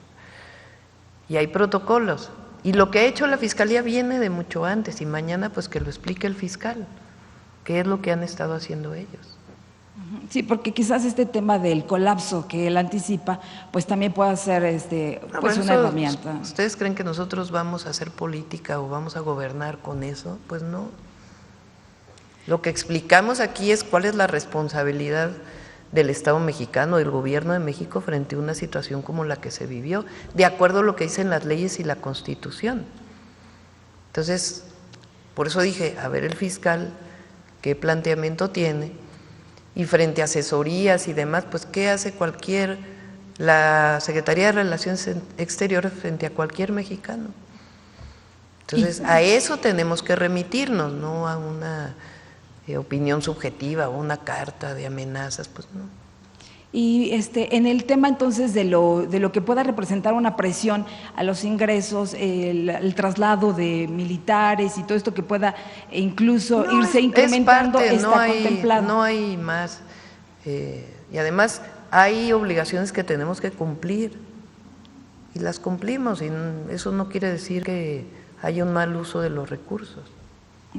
Y hay protocolos. Y lo que ha hecho la Fiscalía viene de mucho antes, y mañana pues que lo explique el fiscal, qué es lo que han estado haciendo ellos. Sí, porque quizás este tema del colapso que él anticipa, pues también pueda ser pues una herramienta. ¿Ustedes creen que nosotros vamos a hacer política o vamos a gobernar con eso? Pues no. Lo que explicamos aquí es cuál es la responsabilidad del Estado mexicano, del gobierno de México frente a una situación como la que se vivió, de acuerdo a lo que dicen las leyes y la Constitución. Entonces, por eso dije, a ver el fiscal qué planteamiento tiene, y frente a asesorías y demás, pues qué hace la Secretaría de Relaciones Exteriores frente a cualquier mexicano. Entonces, a eso tenemos que remitirnos, no a una opinión subjetiva o una carta de amenazas, pues no. Y en el tema entonces de lo que pueda representar una presión a los ingresos, el traslado de militares y todo esto que pueda incluso irse incrementando, está contemplado. No hay más. Y además hay obligaciones que tenemos que cumplir y las cumplimos, y eso no quiere decir que haya un mal uso de los recursos.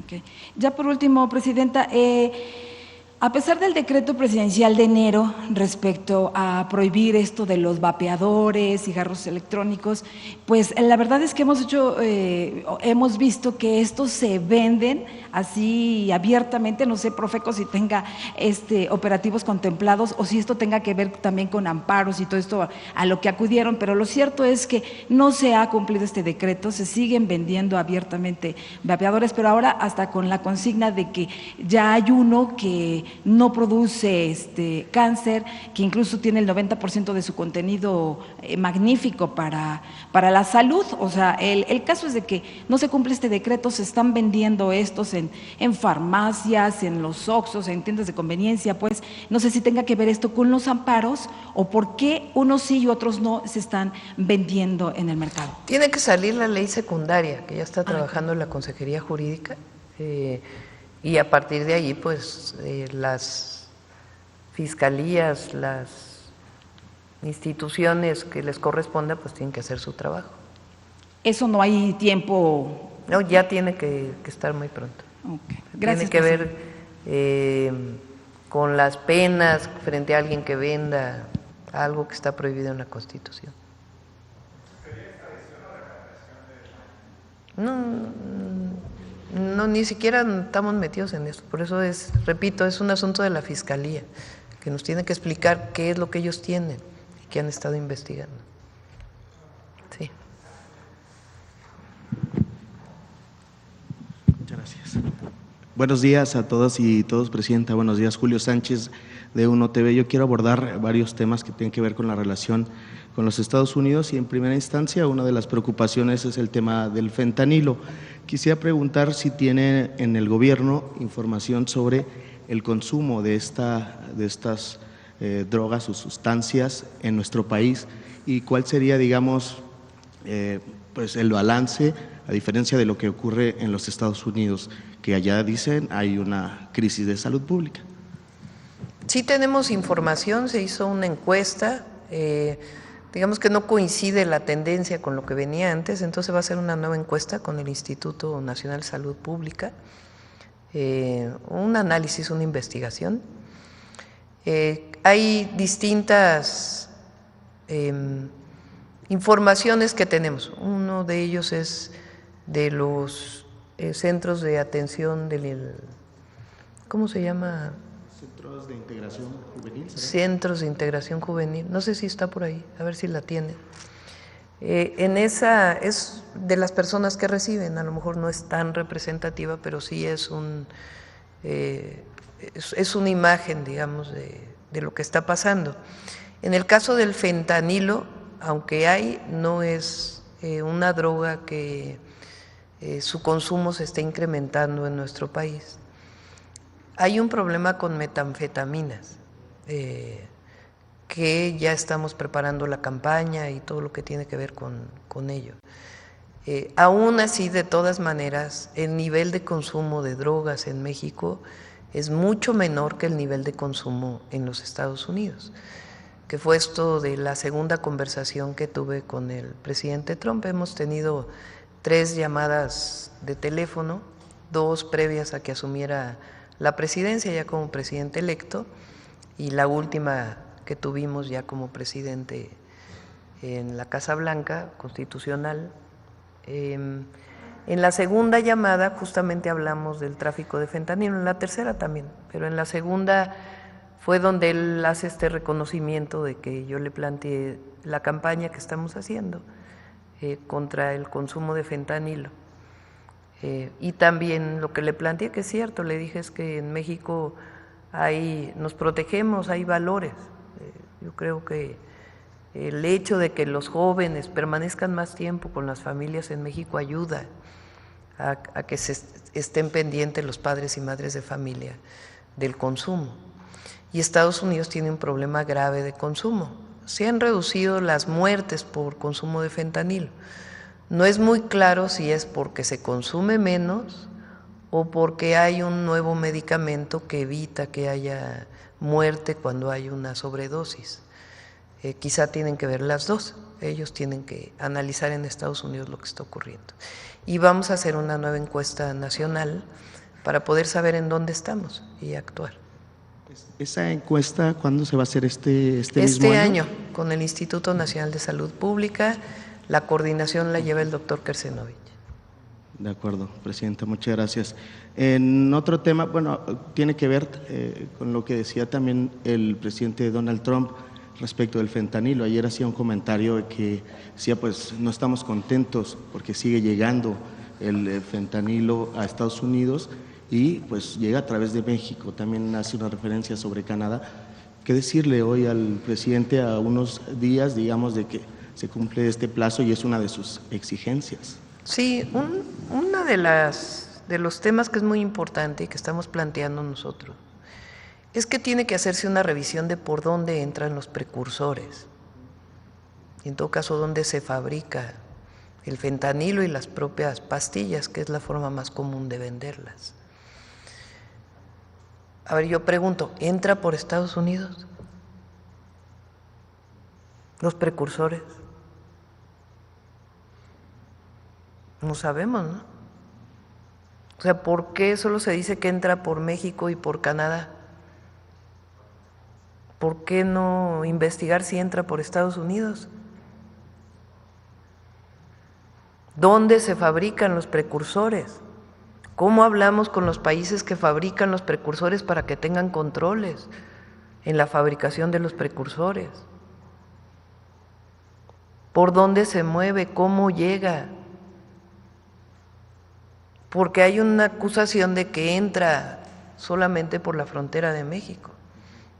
Okay. Ya por último, Presidenta, a pesar del decreto presidencial de enero respecto a prohibir esto de los vapeadores, cigarros electrónicos, pues la verdad es que hemos visto que estos se venden así abiertamente. No sé, Profeco, si tenga operativos contemplados o si esto tenga que ver también con amparos y todo esto a lo que acudieron, pero lo cierto es que no se ha cumplido este decreto, se siguen vendiendo abiertamente vapeadores, pero ahora hasta con la consigna de que ya hay uno que no produce cáncer, que incluso tiene el 90% de su contenido magnífico para la salud. O sea, el caso es de que no se cumple este decreto, se están vendiendo estos en farmacias, en los Oxxos, en tiendas de conveniencia. Pues no sé si tenga que ver esto con los amparos o por qué unos sí y otros no se están vendiendo en el mercado. Tiene que salir la ley secundaria, que ya está trabajando la Consejería Jurídica, y a partir de allí, pues, las fiscalías, las instituciones que les corresponda, pues tienen que hacer su trabajo. ¿Eso no hay tiempo? No, ya tiene que estar muy pronto. Okay. Gracias. Tiene que ver con las penas frente a alguien que venda algo que está prohibido en la Constitución. No, ni siquiera estamos metidos en eso. Por eso repito, es un asunto de la Fiscalía, que nos tiene que explicar qué es lo que ellos tienen y que han estado investigando. Sí. Muchas gracias. Buenos días a todas y todos, Presidenta. Buenos días, Julio Sánchez de UNO TV. Yo quiero abordar varios temas que tienen que ver con la relación con los Estados Unidos, y en primera instancia una de las preocupaciones es el tema del fentanilo. Quisiera preguntar si tiene en el gobierno información sobre el consumo de estas drogas o sustancias en nuestro país, y cuál sería, digamos, pues el balance, a diferencia de lo que ocurre en los Estados Unidos, que allá dicen hay una crisis de salud pública. Sí tenemos información, se hizo una encuesta, digamos que no coincide la tendencia con lo que venía antes, entonces va a ser una nueva encuesta con el Instituto Nacional de Salud Pública, un análisis, una investigación. Hay distintas informaciones que tenemos. Uno de ellos es de los centros de atención ¿cómo se llama? Centros de integración juvenil. ¿Será? Centros de integración juvenil, no sé si está por ahí, a ver si la tienen. En esa es de las personas que reciben, a lo mejor no es tan representativa, pero sí es una imagen, digamos, de lo que está pasando. En el caso del fentanilo, aunque no es una droga que su consumo se esté incrementando en nuestro país. Hay un problema con metanfetaminas, que ya estamos preparando la campaña y todo lo que tiene que ver con ello. Aún así, de todas maneras, el nivel de consumo de drogas en México es mucho menor que el nivel de consumo en los Estados Unidos, que fue esto de la segunda conversación que tuve con el presidente Trump. Hemos tenido 3 llamadas de teléfono, 2 previas a que asumiera la presidencia ya como presidente electo y la última que tuvimos ya como presidente en la Casa Blanca Constitucional. En la segunda llamada justamente hablamos del tráfico de fentanilo, en la tercera también, pero en la segunda fue donde él hace este reconocimiento de que yo le planteé la campaña que estamos haciendo contra el consumo de fentanilo. Y también lo que le planteé, que es cierto, le dije es que en México nos protegemos, hay valores. Yo creo que el hecho de que los jóvenes permanezcan más tiempo con las familias en México ayuda a que estén pendientes los padres y madres de familia del consumo. Y Estados Unidos tiene un problema grave de consumo. Se han reducido las muertes por consumo de fentanilo. No es muy claro si es porque se consume menos o porque hay un nuevo medicamento que evita que haya muerte cuando hay una sobredosis. Quizá tienen que ver las dos. Ellos tienen que analizar en Estados Unidos lo que está ocurriendo. Y vamos a hacer una nueva encuesta nacional para poder saber en dónde estamos y actuar. ¿Esa encuesta cuándo se va a hacer este mismo año? Con el Instituto Nacional de Salud Pública. La coordinación la lleva el doctor Kersenovich. De acuerdo, Presidenta, muchas gracias. En otro tema, bueno, tiene que ver con lo que decía también el presidente Donald Trump respecto del fentanilo. Ayer hacía un comentario de que decía, pues no estamos contentos porque sigue llegando el fentanilo a Estados Unidos y pues llega a través de México. También hace una referencia sobre Canadá. ¿Qué decirle hoy al presidente a unos días, digamos, de que se cumple este plazo y es una de sus exigencias? Sí, una de los temas que es muy importante y que estamos planteando nosotros es que tiene que hacerse una revisión de por dónde entran los precursores, y en todo caso dónde se fabrica el fentanilo y las propias pastillas, que es la forma más común de venderlas. A ver, yo pregunto, ¿entra por Estados Unidos los precursores? No sabemos, ¿no? O sea, ¿por qué solo se dice que entra por México y por Canadá? ¿Por qué no investigar si entra por Estados Unidos? ¿Dónde se fabrican los precursores? ¿Cómo hablamos con los países que fabrican los precursores para que tengan controles en la fabricación de los precursores? ¿Por dónde se mueve? ¿Cómo llega? Porque hay una acusación de que entra solamente por la frontera de México,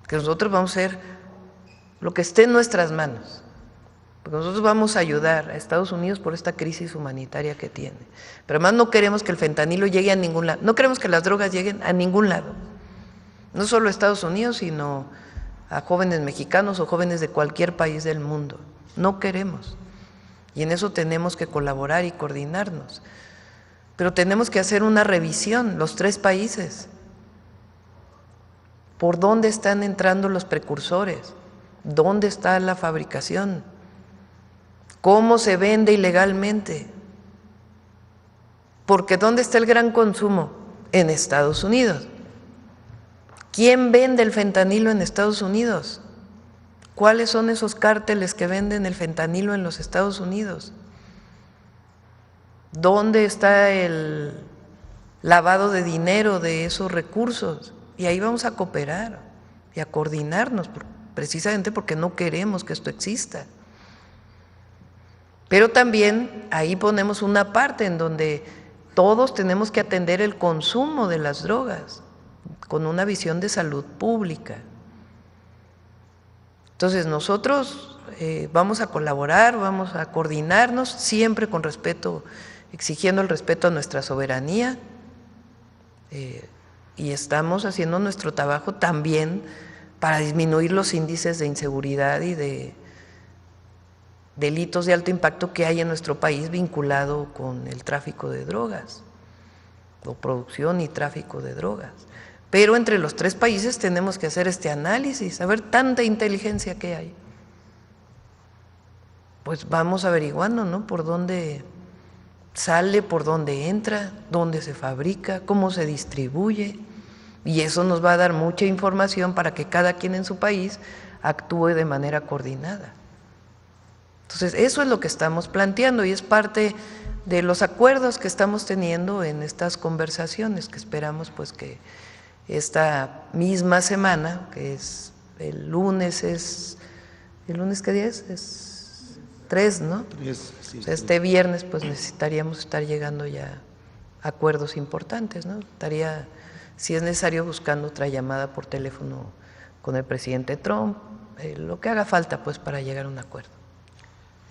que nosotros vamos a hacer lo que esté en nuestras manos, porque nosotros vamos a ayudar a Estados Unidos por esta crisis humanitaria que tiene. Pero además no queremos que el fentanilo llegue a ningún lado, no queremos que las drogas lleguen a ningún lado, no solo a Estados Unidos, sino a jóvenes mexicanos o jóvenes de cualquier país del mundo. No queremos, y en eso tenemos que colaborar y coordinarnos. Pero tenemos que hacer una revisión, los 3 países, por dónde están entrando los precursores, dónde está la fabricación, cómo se vende ilegalmente, porque ¿dónde está el gran consumo? En Estados Unidos. ¿Quién vende el fentanilo en Estados Unidos? ¿Cuáles son esos cárteles que venden el fentanilo en los Estados Unidos? ¿Dónde está el lavado de dinero de esos recursos? Y ahí vamos a cooperar y a coordinarnos, precisamente porque no queremos que esto exista. Pero también ahí ponemos una parte en donde todos tenemos que atender el consumo de las drogas con una visión de salud pública. Entonces nosotros vamos a colaborar, vamos a coordinarnos, siempre con respeto, exigiendo el respeto a nuestra soberanía, y estamos haciendo nuestro trabajo también para disminuir los índices de inseguridad y de delitos de alto impacto que hay en nuestro país vinculado con el tráfico de drogas, o producción y tráfico de drogas. Pero entre los 3 países tenemos que hacer este análisis, a ver tanta inteligencia que hay. Pues vamos averiguando, ¿no? Por dónde sale, por dónde entra, dónde se fabrica, cómo se distribuye, y eso nos va a dar mucha información para que cada quien en su país actúe de manera coordinada. Entonces, eso es lo que estamos planteando y es parte de los acuerdos que estamos teniendo en estas conversaciones, que esperamos pues que esta misma semana, que es el lunes, ¿el lunes qué día es? Es 3, ¿no? 3, sí, o sea, este viernes pues necesitaríamos estar llegando ya a acuerdos importantes, ¿no? Estaría, si es necesario, buscando otra llamada por teléfono con el presidente Trump, lo que haga falta pues para llegar a un acuerdo.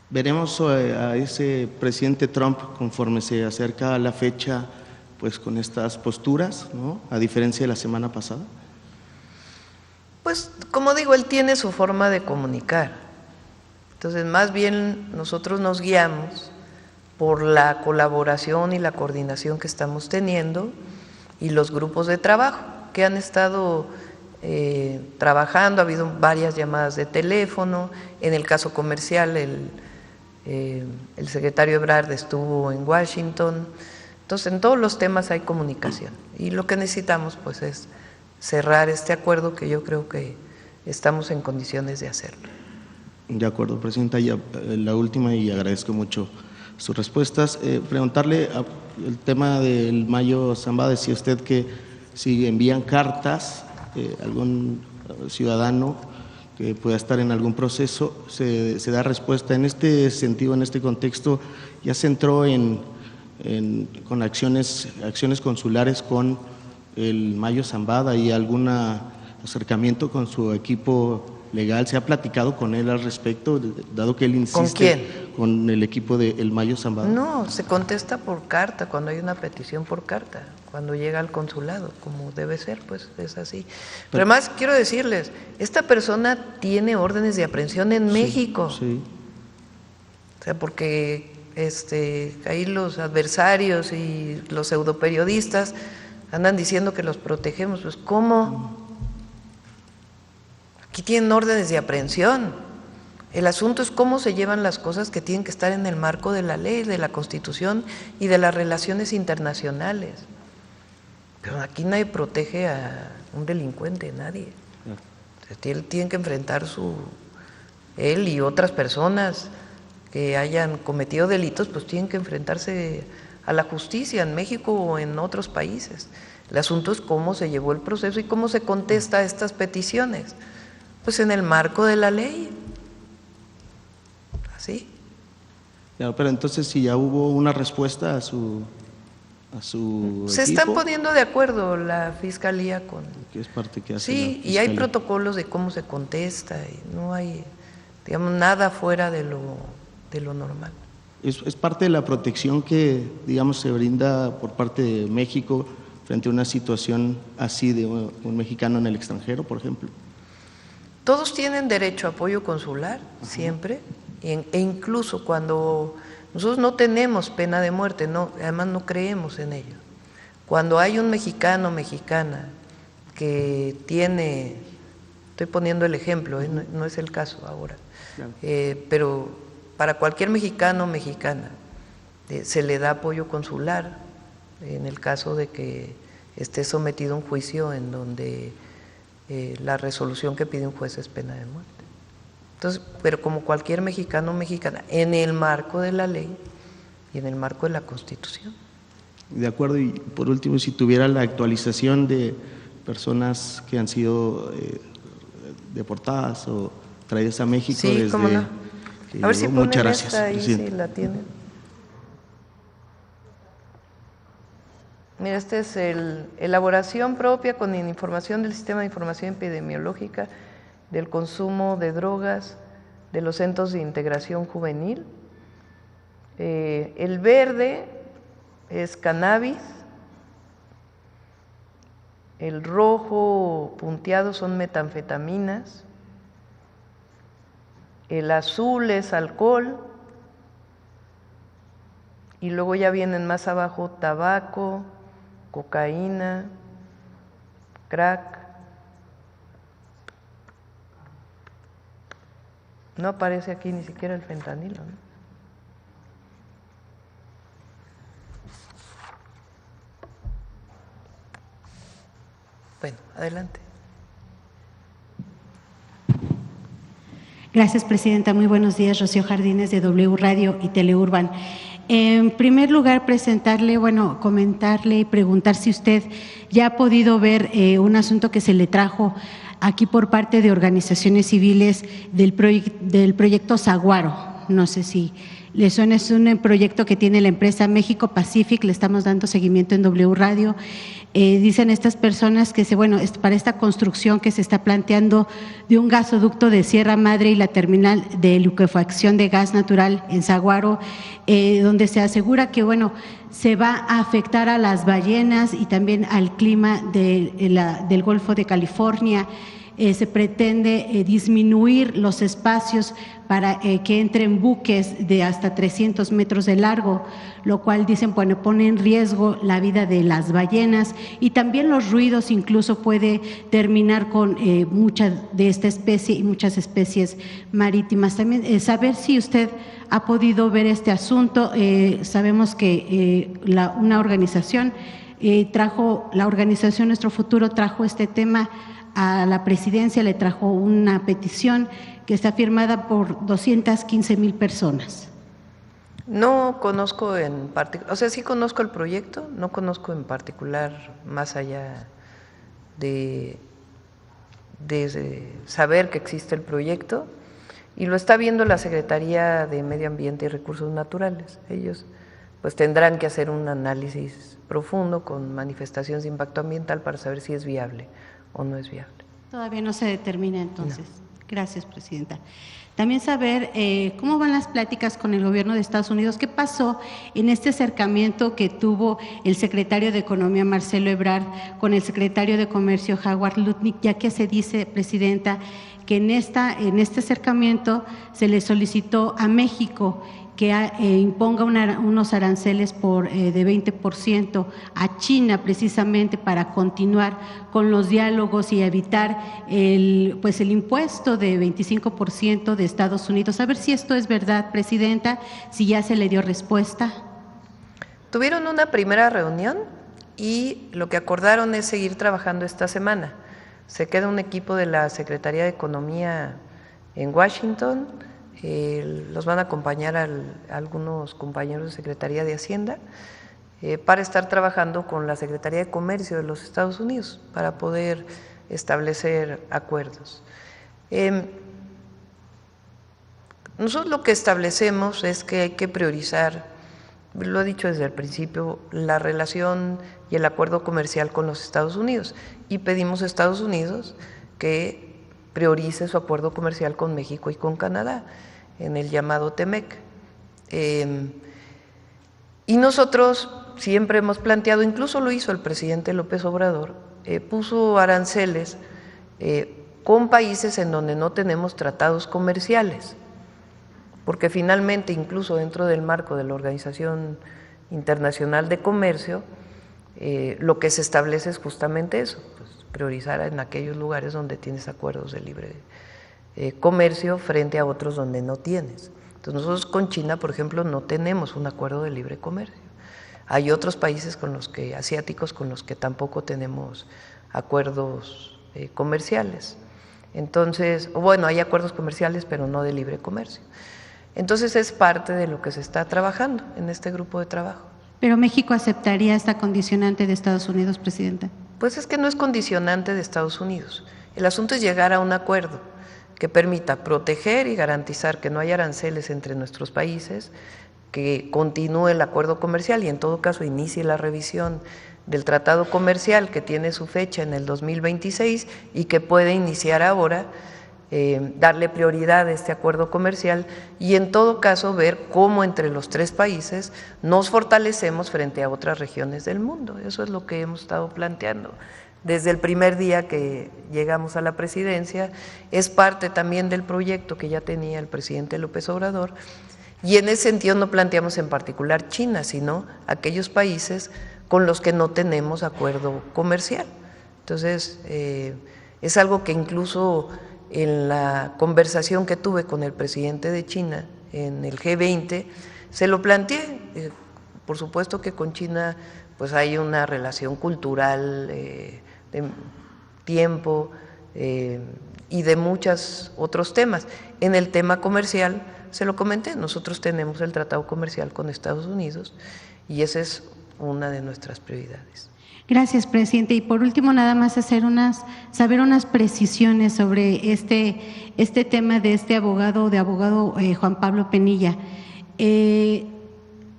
Veremos a ese presidente Trump conforme se acerca a la fecha, pues con estas posturas, ¿no? A diferencia de la semana pasada. Pues, como digo, él tiene su forma de comunicar. Entonces, más bien nosotros nos guiamos por la colaboración y la coordinación que estamos teniendo y los grupos de trabajo que han estado trabajando. Ha habido varias llamadas de teléfono. En el caso comercial, el secretario Ebrard estuvo en Washington. Entonces, en todos los temas hay comunicación y lo que necesitamos pues es cerrar este acuerdo, que yo creo que estamos en condiciones de hacerlo. De acuerdo, Presidenta. Y la última, y agradezco mucho sus respuestas. Preguntarle el tema del Mayo Zambada. Decía usted que si envían cartas, algún ciudadano que pueda estar en algún proceso, se da respuesta. En este sentido, en este contexto, ya se entró con acciones consulares con el Mayo Zambada y algún acercamiento con su equipo legal. ¿Se ha platicado con él al respecto, dado que él insiste? ¿Con quién? Con el equipo del Mayo Zambada. No, se contesta por carta, cuando hay una petición por carta, cuando llega al consulado, como debe ser, pues es así. Pero además quiero decirles, esta persona tiene órdenes de aprehensión en México. Sí. O sea, porque ahí los adversarios y los pseudoperiodistas andan diciendo que los protegemos. Pues ¿cómo? Aquí tienen órdenes de aprehensión. El asunto es cómo se llevan las cosas, que tienen que estar en el marco de la ley, de la Constitución y de las relaciones internacionales. Pero aquí nadie protege a un delincuente, nadie. O sea, él tiene que enfrentar él y otras personas que hayan cometido delitos, pues tienen que enfrentarse a la justicia en México o en otros países. El asunto es cómo se llevó el proceso y cómo se contesta a estas peticiones. Pues en el marco de la ley. ¿Así? Claro, pero entonces, si ya hubo una respuesta a su se equipo, están poniendo de acuerdo la Fiscalía con… que es parte que hace Sí, la y hay Fiscalía. protocolos de cómo se contesta y no hay, digamos, nada fuera de lo normal. Es parte de la protección que, digamos, se brinda por parte de México frente a una situación así de un mexicano en el extranjero, por ejemplo. Todos tienen derecho a apoyo consular, siempre, e incluso cuando nosotros no tenemos pena de muerte, además no creemos en ello. Cuando hay un mexicano o mexicana que tiene, estoy poniendo el ejemplo, no es el caso ahora, claro. Pero para cualquier mexicano o mexicana se le da apoyo consular en el caso de que esté sometido a un juicio en donde la resolución que pide un juez es pena de muerte. Entonces, pero como cualquier mexicano o mexicana, en el marco de la ley y en el marco de la Constitución. De acuerdo. Y por último, si tuviera la actualización de personas que han sido deportadas o traídas a México. Sí, desde cómo no. A ver si ponen muchas gracias, esta ahí, presidente. si la tienen. Mira, este es elaboración propia con información del Sistema de Información Epidemiológica del consumo de drogas de los centros de integración juvenil. El verde es cannabis, el rojo punteado son metanfetaminas, el azul es alcohol y luego ya vienen más abajo tabaco, cocaína, crack. No aparece aquí ni siquiera el fentanilo, ¿no? Bueno, adelante. Gracias, presidenta. Muy buenos días. Rocío Jardines, de W Radio y Teleurban. En primer lugar, comentarle y preguntar si usted ya ha podido ver un asunto que se le trajo aquí por parte de organizaciones civiles del proyecto Saguaro. No sé si le suena, es un proyecto que tiene la empresa México Pacific, le estamos dando seguimiento en W Radio. Dicen estas personas que para esta construcción que se está planteando de un gasoducto de Sierra Madre y la terminal de liquefacción de gas natural en Saguaro, donde se asegura que se va a afectar a las ballenas y también al clima del Golfo de California. Se pretende disminuir los espacios para que entren buques de hasta 300 metros de largo, lo cual dicen pone en riesgo la vida de las ballenas y también los ruidos, incluso puede terminar con mucha de esta especie y muchas especies marítimas. También saber si usted ha podido ver este asunto. Sabemos que una organización la organización Nuestro Futuro trajo este tema a la presidencia, le trajo una petición que está firmada por 215,000 personas. No conozco en particular, sí conozco el proyecto, no conozco en particular más allá de saber que existe el proyecto, y lo está viendo la Secretaría de Medio Ambiente y Recursos Naturales. Ellos pues tendrán que hacer un análisis profundo con manifestaciones de impacto ambiental para saber si es viable o no es viable. Todavía no se determina entonces. No. Gracias, presidenta. También saber cómo van las pláticas con el gobierno de Estados Unidos. ¿Qué pasó en este acercamiento que tuvo el secretario de Economía, Marcelo Ebrard, con el secretario de Comercio, Howard Lutnick, ya que se dice, presidenta, que en este acercamiento se le solicitó a México que imponga unos aranceles de 20% a China, precisamente para continuar con los diálogos y evitar el impuesto de 25% de Estados Unidos? A ver si esto es verdad, presidenta, si ya se le dio respuesta. Tuvieron una primera reunión y lo que acordaron es seguir trabajando esta semana. Se queda un equipo de la Secretaría de Economía en Washington. Los van a acompañar algunos compañeros de Secretaría de Hacienda para estar trabajando con la Secretaría de Comercio de los Estados Unidos para poder establecer acuerdos. Nosotros lo que establecemos es que hay que priorizar, lo he dicho desde el principio, la relación y el acuerdo comercial con los Estados Unidos, y pedimos a Estados Unidos que priorice su acuerdo comercial con México y con Canadá en el llamado TEMEC. Y nosotros siempre hemos planteado, incluso lo hizo el presidente López Obrador, puso aranceles con países en donde no tenemos tratados comerciales, porque finalmente, incluso dentro del marco de la Organización Internacional de Comercio, lo que se establece es justamente eso, pues, priorizar en aquellos lugares donde tienes acuerdos de libre comercio frente a otros donde no tienes. Entonces nosotros con China, por ejemplo, no tenemos un acuerdo de libre comercio. Hay otros países asiáticos con los que tampoco tenemos acuerdos comerciales. Entonces, hay acuerdos comerciales, pero no de libre comercio. Entonces es parte de lo que se está trabajando en este grupo de trabajo. ¿Pero México aceptaría esta condicionante de Estados Unidos, presidenta? Pues es que no es condicionante de Estados Unidos. El asunto es llegar a un acuerdo que permita proteger y garantizar que no haya aranceles entre nuestros países, que continúe el acuerdo comercial y en todo caso inicie la revisión del tratado comercial que tiene su fecha en el 2026 y que puede iniciar ahora, darle prioridad a este acuerdo comercial y en todo caso ver cómo entre los tres países nos fortalecemos frente a otras regiones del mundo. Eso es lo que hemos estado planteando desde el primer día que llegamos a la presidencia. Es parte también del proyecto que ya tenía el presidente López Obrador, y en ese sentido no planteamos en particular China, sino aquellos países con los que no tenemos acuerdo comercial. Entonces, es algo que incluso en la conversación que tuve con el presidente de China en el G20 se lo planteé. Por supuesto que con China pues hay una relación cultural tiempo y de muchos otros temas. En el tema comercial, se lo comenté, nosotros tenemos el tratado comercial con Estados Unidos y esa es una de nuestras prioridades. Gracias, presidente. Y por último, nada más saber unas precisiones sobre este tema de este abogado Juan Pablo Penilla.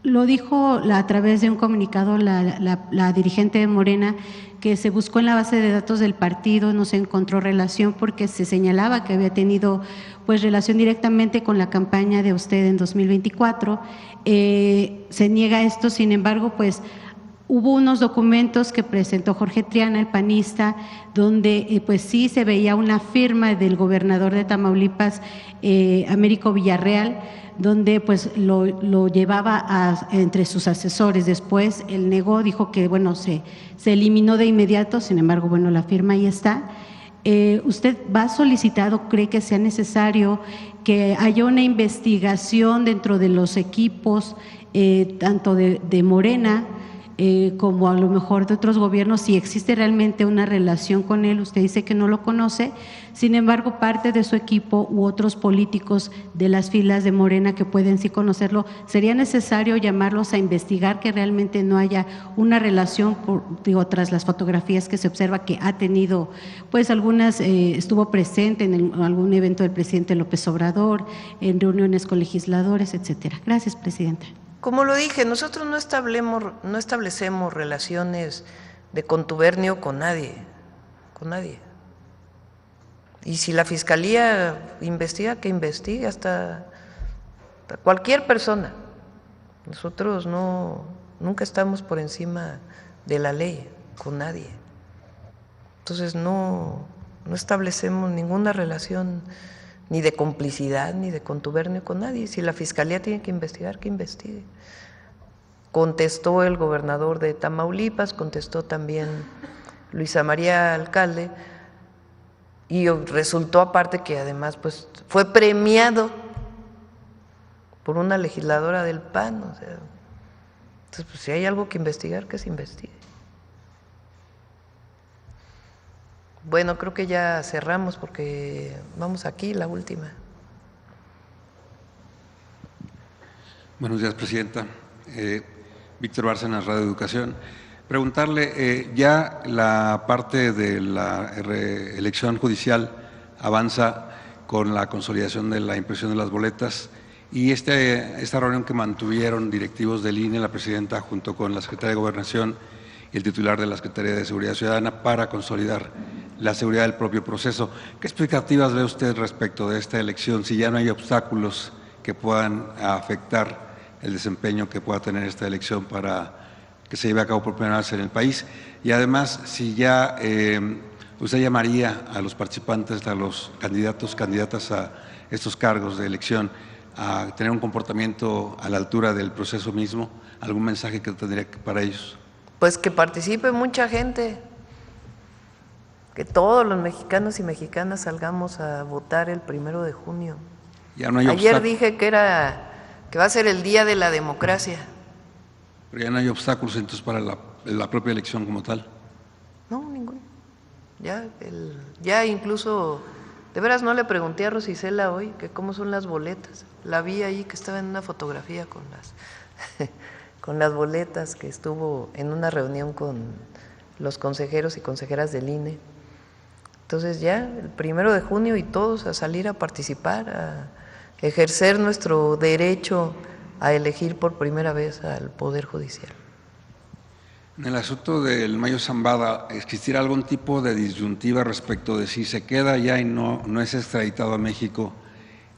Lo dijo a través de un comunicado la dirigente de Morena, que se buscó en la base de datos del partido, no se encontró relación porque se señalaba que había tenido pues relación directamente con la campaña de usted en 2024. Se niega esto, sin embargo, pues hubo unos documentos que presentó Jorge Triana, el panista, donde pues sí se veía una firma del gobernador de Tamaulipas, Américo Villarreal, donde pues lo llevaba entre sus asesores. Después él negó, dijo que bueno, se eliminó de inmediato, sin embargo, bueno, la firma ahí está. ¿Usted va a solicitar o cree que sea necesario que haya una investigación dentro de los equipos, tanto de Morena, como a lo mejor de otros gobiernos, si existe realmente una relación con él? Usted dice que no lo conoce, sin embargo, parte de su equipo u otros políticos de las filas de Morena que pueden sí conocerlo, ¿sería necesario llamarlos a investigar que realmente no haya una relación, tras las fotografías que se observa que ha tenido, pues algunas, estuvo presente en algún evento del presidente López Obrador, en reuniones con legisladores, etcétera? Gracias, presidenta. Como lo dije, nosotros no establecemos relaciones de contubernio con nadie, Y si la Fiscalía investiga, que investigue hasta cualquier persona. Nosotros nunca estamos por encima de la ley con nadie. Entonces no establecemos ninguna relación ni de complicidad, ni de contubernio con nadie. Si la Fiscalía tiene que investigar, que investigue. Contestó el gobernador de Tamaulipas, contestó también Luisa María Alcalde, y resultó aparte que además pues fue premiado por una legisladora del PAN. O sea, entonces, pues, si hay algo que investigar, que se investigue. Bueno, creo que ya cerramos porque vamos aquí, la última. Buenos días, presidenta. Víctor Bárcenas, Radio Educación. Preguntarle, ya la parte de la elección judicial avanza con la consolidación de la impresión de las boletas y esta reunión que mantuvieron directivos del INE, la presidenta junto con la secretaria de Gobernación y el titular de la Secretaría de Seguridad Ciudadana para consolidar la seguridad del propio proceso. ¿Qué expectativas ve usted respecto de esta elección? Si ya no hay obstáculos que puedan afectar el desempeño que pueda tener esta elección para que se lleve a cabo por primera vez en el país. Y además, si ya usted llamaría a los participantes, a los candidatas a estos cargos de elección, a tener un comportamiento a la altura del proceso mismo, ¿algún mensaje que tendría para ellos? Pues que participe mucha gente, que todos los mexicanos y mexicanas salgamos a votar el 1 de junio. Ya no hay Ayer dije que va a ser el día de la democracia. Pero ya no hay obstáculos entonces para la propia elección como tal. No, ninguno. Ya incluso, de veras no le pregunté a Rosicela hoy que cómo son las boletas. La vi ahí que estaba en una fotografía con las boletas, que estuvo en una reunión con los consejeros y consejeras del INE. Entonces ya, el 1 de junio y todos a salir a participar, a ejercer nuestro derecho a elegir por primera vez al Poder Judicial. En el asunto del Mayo Zambada, ¿existirá algún tipo de disyuntiva respecto de si se queda ya y no es extraditado a México,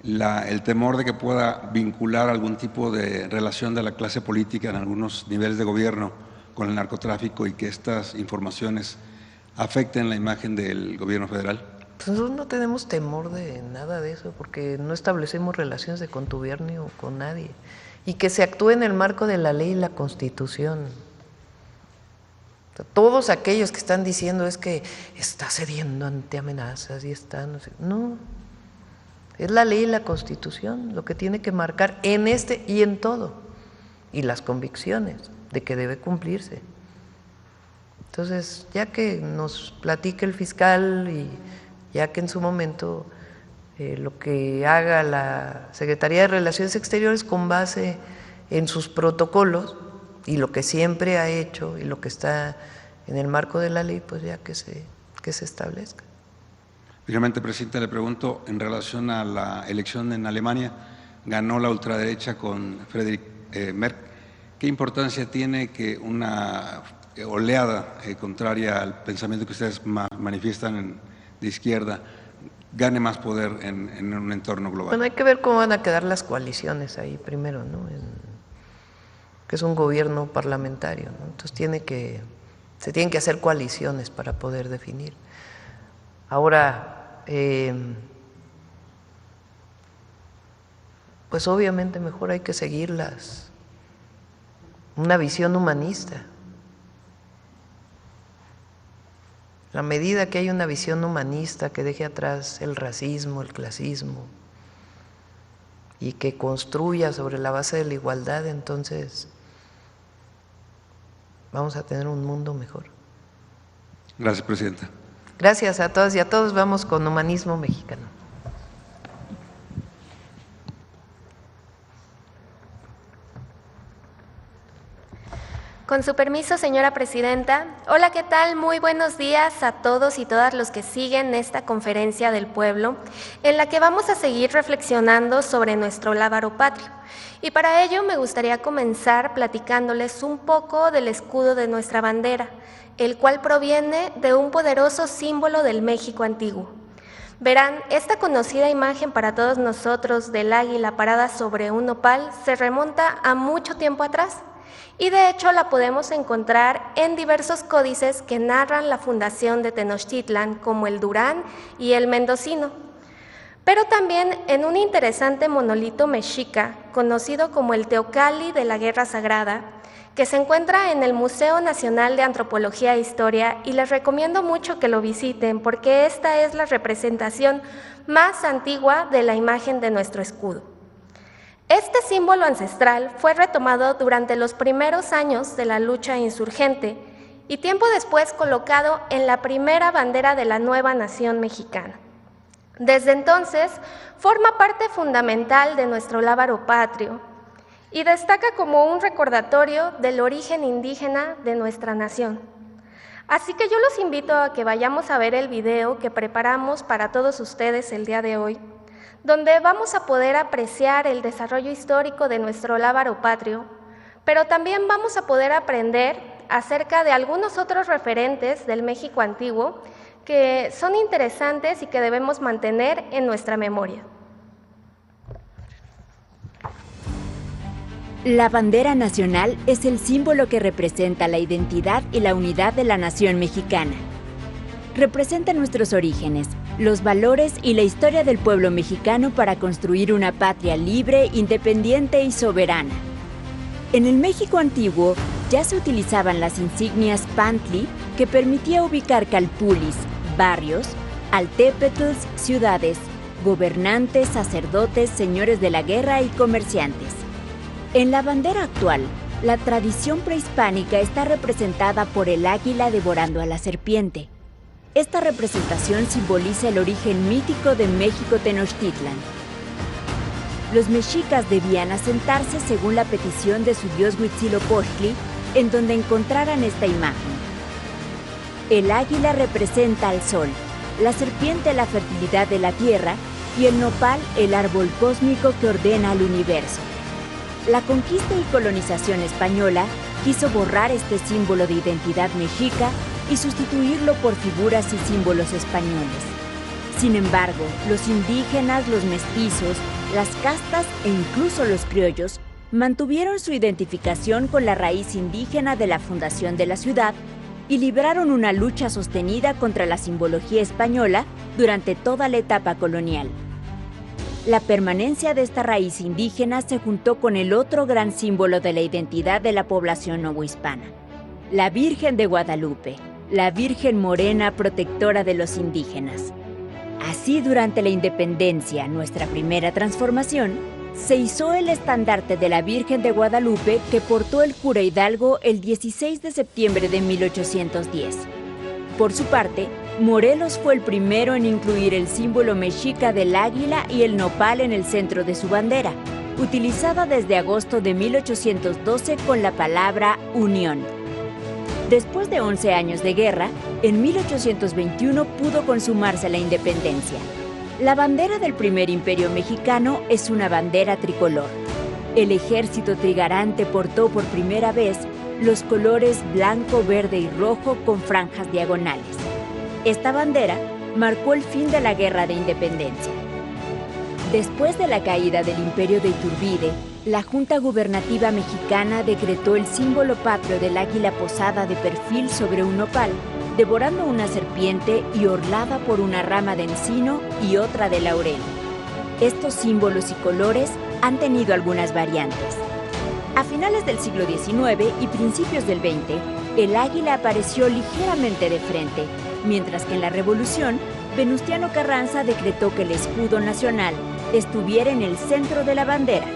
el temor de que pueda vincular algún tipo de relación de la clase política en algunos niveles de gobierno con el narcotráfico y que estas informaciones afecten la imagen del gobierno federal? Pues nosotros no tenemos temor de nada de eso, porque no establecemos relaciones de contubernio con nadie, y que se actúe en el marco de la ley y la Constitución. O sea, todos aquellos que están diciendo es que está cediendo ante amenazas y está, no, es la ley y la Constitución lo que tiene que marcar en este y en todo, y las convicciones de que debe cumplirse. Entonces, ya que nos platique el fiscal y ya que en su momento lo que haga la Secretaría de Relaciones Exteriores con base en sus protocolos y lo que siempre ha hecho y lo que está en el marco de la ley, pues ya que se establezca. Finalmente, presidente, le pregunto en relación a la elección en Alemania, ganó la ultraderecha con Friedrich Merz. ¿Qué importancia tiene que una oleada contraria al pensamiento que ustedes manifiestan de izquierda gane más poder en un entorno global? Bueno, hay que ver cómo van a quedar las coaliciones ahí primero, ¿no? Que es un gobierno parlamentario, ¿no? Entonces se tienen que hacer coaliciones para poder definir. Ahora, pues obviamente mejor hay que seguirlas, una visión humanista. A medida que hay una visión humanista que deje atrás el racismo, el clasismo y que construya sobre la base de la igualdad, entonces vamos a tener un mundo mejor. Gracias, presidenta. Gracias a todas y a todos. Vamos con Humanismo Mexicano. Con su permiso, señora presidenta. Hola, ¿qué tal? Muy buenos días a todos y todas los que siguen esta conferencia del pueblo, en la que vamos a seguir reflexionando sobre nuestro lábaro patrio. Y para ello me gustaría comenzar platicándoles un poco del escudo de nuestra bandera, el cual proviene de un poderoso símbolo del México antiguo. Verán, esta conocida imagen para todos nosotros del águila parada sobre un nopal se remonta a mucho tiempo atrás. Y de hecho la podemos encontrar en diversos códices que narran la fundación de Tenochtitlan, como el Durán y el Mendocino, pero también en un interesante monolito mexica, conocido como el Teocalli de la Guerra Sagrada, que se encuentra en el Museo Nacional de Antropología e Historia, y les recomiendo mucho que lo visiten porque esta es la representación más antigua de la imagen de nuestro escudo. Este símbolo ancestral fue retomado durante los primeros años de la lucha insurgente y tiempo después colocado en la primera bandera de la nueva nación mexicana. Desde entonces, forma parte fundamental de nuestro lábaro patrio y destaca como un recordatorio del origen indígena de nuestra nación. Así que yo los invito a que vayamos a ver el video que preparamos para todos ustedes el día de hoy, donde vamos a poder apreciar el desarrollo histórico de nuestro lábaro patrio, pero también vamos a poder aprender acerca de algunos otros referentes del México antiguo que son interesantes y que debemos mantener en nuestra memoria. La bandera nacional es el símbolo que representa la identidad y la unidad de la nación mexicana. Representa nuestros orígenes, los valores y la historia del pueblo mexicano para construir una patria libre, independiente y soberana. En el México antiguo ya se utilizaban las insignias pantli, que permitía ubicar calpulis, barrios, altépetls, ciudades, gobernantes, sacerdotes, señores de la guerra y comerciantes. En la bandera actual, la tradición prehispánica está representada por el águila devorando a la serpiente. Esta representación simboliza el origen mítico de México Tenochtitlan. Los mexicas debían asentarse según la petición de su dios Huitzilopochtli, en donde encontraran esta imagen. El águila representa al sol, la serpiente la fertilidad de la tierra y el nopal el árbol cósmico que ordena al universo. La conquista y colonización española quiso borrar este símbolo de identidad mexica y sustituirlo por figuras y símbolos españoles. Sin embargo, los indígenas, los mestizos, las castas e incluso los criollos mantuvieron su identificación con la raíz indígena de la fundación de la ciudad y libraron una lucha sostenida contra la simbología española durante toda la etapa colonial. La permanencia de esta raíz indígena se juntó con el otro gran símbolo de la identidad de la población novohispana, la Virgen de Guadalupe, la Virgen Morena protectora de los indígenas. Así, durante la independencia, nuestra primera transformación, se izó el estandarte de la Virgen de Guadalupe que portó el cura Hidalgo el 16 de septiembre de 1810. Por su parte, Morelos fue el primero en incluir el símbolo mexica del águila y el nopal en el centro de su bandera, utilizada desde agosto de 1812 con la palabra Unión. Después de 11 años de guerra, en 1821 pudo consumarse la independencia. La bandera del primer imperio mexicano es una bandera tricolor. El ejército trigarante portó por primera vez los colores blanco, verde y rojo con franjas diagonales. Esta bandera marcó el fin de la Guerra de Independencia. Después de la caída del imperio de Iturbide, la Junta Gubernativa Mexicana decretó el símbolo patrio del águila posada de perfil sobre un nopal, devorando una serpiente y orlada por una rama de encino y otra de laurel. Estos símbolos y colores han tenido algunas variantes. A finales del siglo XIX y principios del XX, el águila apareció ligeramente de frente, mientras que en la Revolución, Venustiano Carranza decretó que el escudo nacional estuviera en el centro de la bandera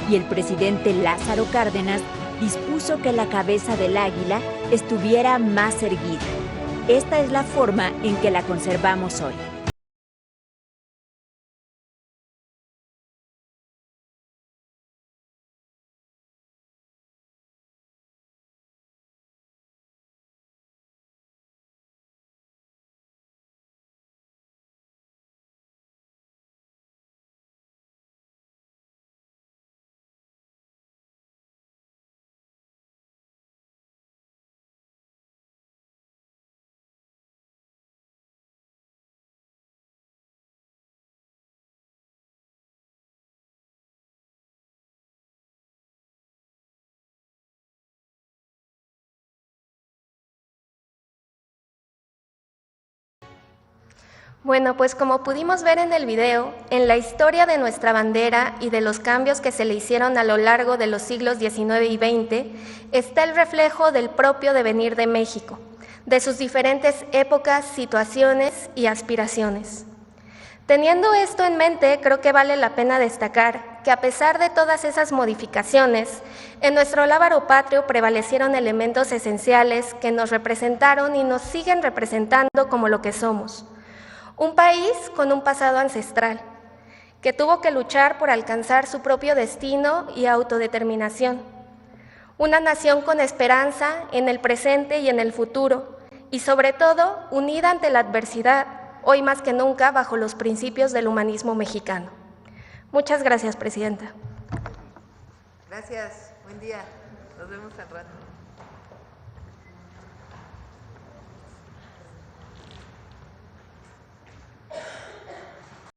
y el presidente Lázaro Cárdenas dispuso que la cabeza del águila estuviera más erguida. Esta es la forma en que la conservamos hoy. Bueno, pues como pudimos ver en el video, en la historia de nuestra bandera y de los cambios que se le hicieron a lo largo de los siglos XIX y XX, está el reflejo del propio devenir de México, de sus diferentes épocas, situaciones y aspiraciones. Teniendo esto en mente, creo que vale la pena destacar que a pesar de todas esas modificaciones, en nuestro lábaro patrio prevalecieron elementos esenciales que nos representaron y nos siguen representando como lo que somos. Un país con un pasado ancestral, que tuvo que luchar por alcanzar su propio destino y autodeterminación. Una nación con esperanza en el presente y en el futuro, y sobre todo unida ante la adversidad, hoy más que nunca bajo los principios del humanismo mexicano. Muchas gracias, Presidenta. Gracias, buen día. Nos vemos al rato.